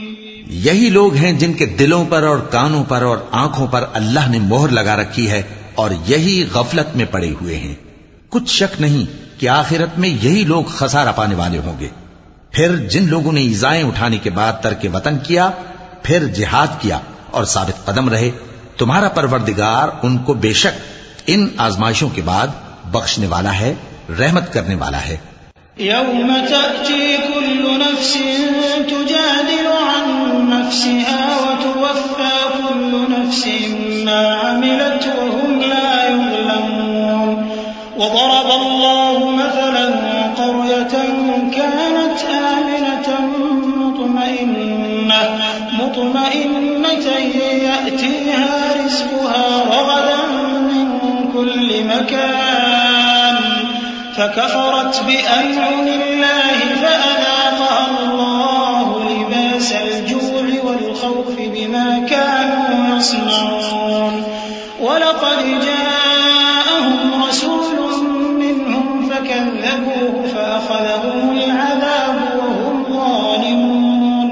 یہی لوگ ہیں جن کے دلوں پر اور کانوں پر اور آنکھوں پر اللہ نے مہر لگا رکھی ہے اور یہی غفلت میں پڑے ہوئے ہیں. کچھ شک نہیں کہ آخرت میں یہی لوگ خسارہ پانے والے ہوں گے. پھر جن لوگوں نے ایذائیں اٹھانے کے بعد ترک وطن کیا پھر جہاد کیا اور ثابت قدم رہے تمہارا پروردگار ان کو بے شک ان آزمائشوں کے بعد بخشنے والا ہے رحمت کرنے والا ہے. يوم تأتي كل نفس تجادل عن نفسها وتوفى كل نفس ما عملت وهم لا يظلمون. وضرب الله مثلا قرية كانت آمنة مطمئنة يأتيها رزقها رغدا من كل مكان فكفرت بأنعم الله فأذاقها الله لباس الجوع والخوف بما كانوا يصنعون. ولقد جاءهم رسول منهم فكذبوه فأخذهم العذاب وهم ظالمون.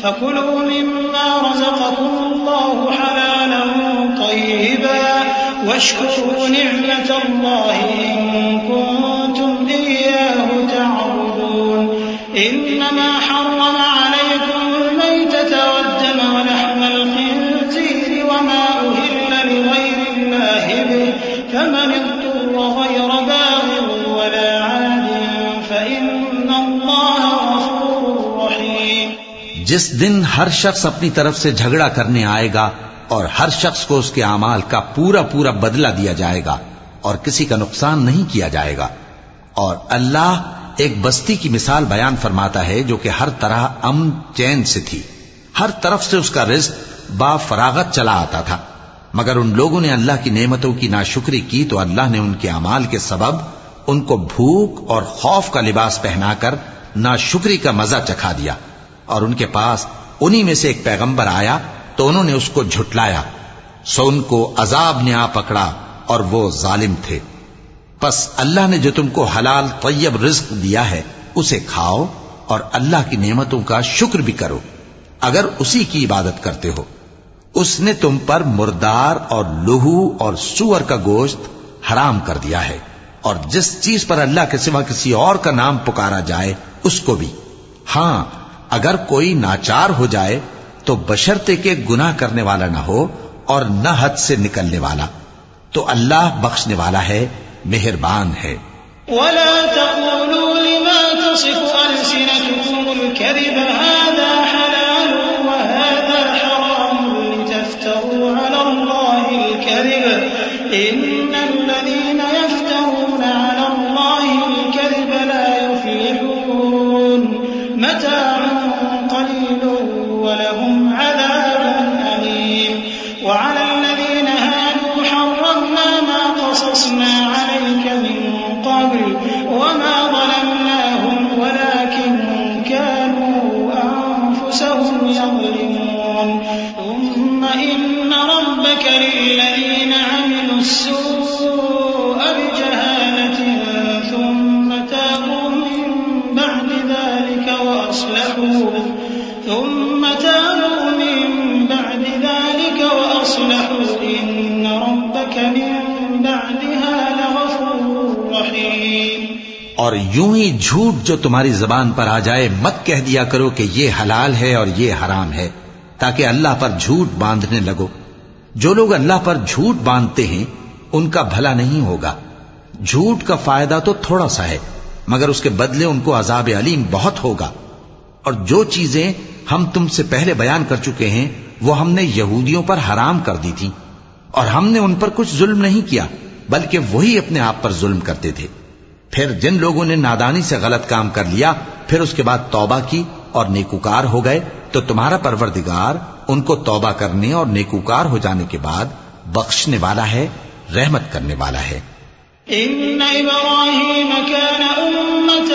فكلوا مما رزقكم الله حلالا طيبا واشكروا نعمة الله إن كنتم إياه تعبدون. إنما حرم عليكم الميتة والدم ولحم الخنزير وما أهل لغير الله به فمن اضطر غير باغ ولا عاد فإن الله غفور رحيم. جس دن ہر شخص اپنی طرف سے جھگڑا کرنے آئے گا اور ہر شخص کو اس کے اعمال کا پورا پورا بدلہ دیا جائے گا اور کسی کا نقصان نہیں کیا جائے گا. اور اللہ ایک بستی کی مثال بیان فرماتا ہے جو کہ ہر طرح امن چین سے تھی. ہر طرف سے اس کا رزق با فراغت چلا آتا تھا مگر ان لوگوں نے اللہ کی نعمتوں کی ناشکری کی تو اللہ نے ان کے اعمال کے سبب ان کو بھوک اور خوف کا لباس پہنا کر ناشکری کا مزہ چکھا دیا. اور ان کے پاس انہی میں سے ایک پیغمبر آیا تو انہوں نے اس کو جھٹلایا سو ان کو عذاب نے آ پکڑا اور وہ ظالم تھے. پس اللہ نے جو تم کو حلال طیب رزق دیا ہے اسے کھاؤ اور اللہ کی نعمتوں کا شکر بھی کرو اگر اسی کی عبادت کرتے ہو. اس نے تم پر مردار اور لہو اور سور کا گوشت حرام کر دیا ہے اور جس چیز پر اللہ کے سوا کسی اور کا نام پکارا جائے اس کو بھی. ہاں اگر کوئی ناچار ہو جائے تو بشرطے کے گناہ کرنے والا نہ ہو اور نہ حد سے نکلنے والا تو اللہ بخشنے والا ہے مہربان ہے. ولا تقولوا لما تصف ألسنتكم الكذب هذا حلال وهذا حرام لتفتروا على الله الكذب إن الذين يفترون على الله الكذب لا يفلحون. متاع قليل ولهم عذاب أليم. وعلى الذين هادوا حرمنا ما قصصنا عليك من قبل وما ظلمناهم ولكن كانوا أنفسهم يظلمون. ثم إن ربك للذين عملوا السوء بجهالة ثم تابوا من بعد ذلك وأصلحوا إن ربك من بعدها لغفور رحيم. اور یوں ہی جھوٹ جو تمہاری زبان پر آ جائے مت کہہ دیا کرو کہ یہ حلال ہے اور یہ حرام ہے تاکہ اللہ پر جھوٹ باندھنے لگو. جو لوگ اللہ پر جھوٹ باندھتے ہیں ان کا بھلا نہیں ہوگا۔ جھوٹ کا فائدہ تو تھوڑا سا ہے، مگر اس کے بدلے ان کو عذاب علیم بہت ہوگا۔ اور جو چیزیں ہم تم سے پہلے بیان کر چکے ہیں وہ ہم نے یہودیوں پر حرام کر دی تھی، اور ہم نے ان پر کچھ ظلم نہیں کیا بلکہ وہی اپنے آپ پر ظلم کرتے تھے۔ پھر جن لوگوں نے نادانی سے غلط کام کر لیا پھر اس کے بعد توبہ کی اور نیکوکار ہو گئے تو تمہارا پروردگار ان کو توبہ کرنے اور نیکوکار ہو جانے کے بعد بخشنے والا ہے، رحمت کرنے والا ہے۔ إن إبراهيم كان أمة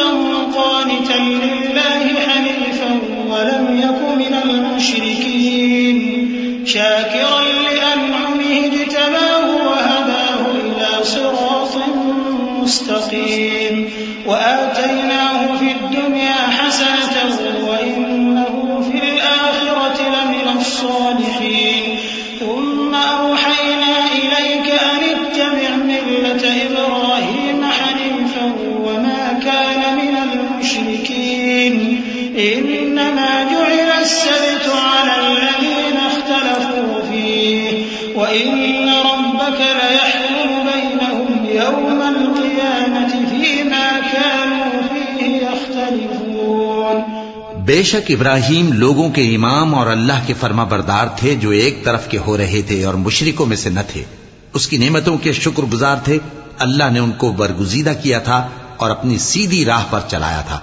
قانتا لله حنيفا ولم يك من المشركين شاكرا لأنعمه اجتباه وهداه إلى صراط مستقيم وآتيناه في الدنيا حسنة وإنه في الآخرة لمن الصالحين ثم أوحينا إليك أن اتبع ملة إبراهيم حنيفا وما كان من المشركين إنما جعل السبت على الذين اختلفوا فيه وإن ربك ليحكم بينهم يوم القيامة فيما كانوا فيه يختلفون۔ بے شک ابراہیم لوگوں کے امام اور اللہ کے فرما بردار تھے جو ایک طرف کے ہو رہے تھے اور مشرکوں میں سے نہ تھے۔ اس کی نعمتوں کے شکر گزار تھے۔ اللہ نے ان کو برگزیدہ کیا تھا اور اپنی سیدھی راہ پر چلایا تھا،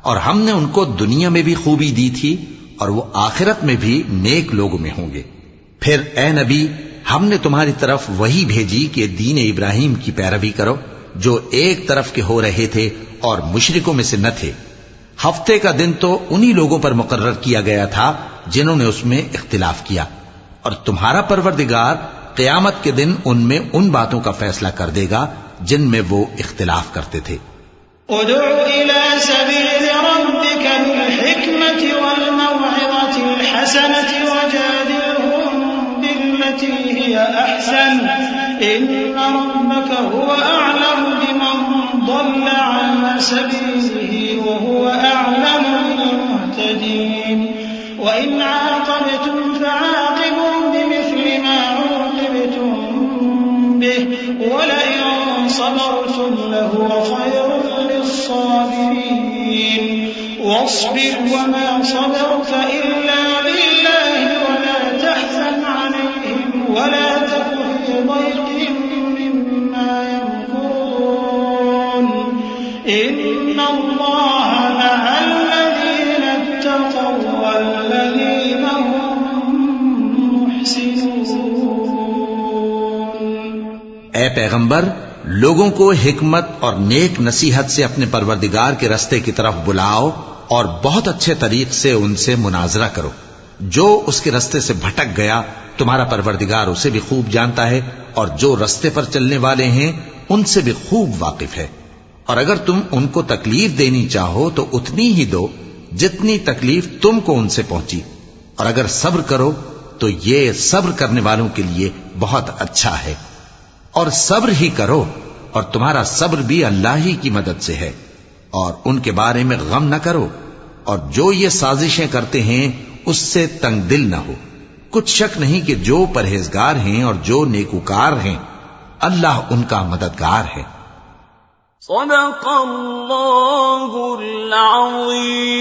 اور ہم نے ان کو دنیا میں بھی خوبی دی تھی اور وہ آخرت میں بھی نیک لوگوں میں ہوں گے۔ پھر اے نبی ہم نے تمہاری طرف وہی بھیجی کہ دین ابراہیم کی پیروی کرو جو ایک طرف کے ہو رہے تھے اور مشرکوں میں سے نہ تھے۔ ہفتے کا دن تو انہی لوگوں پر مقرر کیا گیا تھا جنہوں نے اس میں اختلاف کیا، اور تمہارا پروردگار قیامت کے دن ان میں ان باتوں کا فیصلہ کر دے گا جن میں وہ اختلاف کرتے تھے۔ ادع إلى سبيل ربك بالحكمة والموعظة الحسنة وجادلهم بالتي هي أحسن إن ربك هو أعلم بمن ضل عن سبيله وهو أعلم بالمهتدين وإن عاقبتم فعاقبوا بمثل ما عوقبتم به ولئن صبرتم لهو خير للصابرين واصبر وما صبرك إلا بالله ولا تحزن عليهم ولا تك في ضيق مما يمكرون إن الله مع الذين اتقوا والذين هم محسنون۔ اے پیغمبر لوگوں کو حکمت اور نیک نصیحت سے اپنے پروردگار کے رستے کی طرف بلاؤ اور بہت اچھے طریق سے ان سے مناظرہ کرو۔ جو اس کے رستے سے بھٹک گیا تمہارا پروردگار اسے بھی خوب جانتا ہے، اور جو رستے پر چلنے والے ہیں ان سے بھی خوب واقف ہے۔ اور اگر تم ان کو تکلیف دینی چاہو تو اتنی ہی دو جتنی تکلیف تم کو ان سے پہنچی، اور اگر صبر کرو تو یہ صبر کرنے والوں کے لیے بہت اچھا ہے۔ اور صبر ہی کرو، اور تمہارا صبر بھی اللہ ہی کی مدد سے ہے، اور ان کے بارے میں غم نہ کرو، اور جو یہ سازشیں کرتے ہیں اس سے تنگ دل نہ ہو۔ کچھ شک نہیں کہ جو پرہیزگار ہیں اور جو نیکوکار ہیں اللہ ان کا مددگار ہے۔ صدق اللہ العظیم۔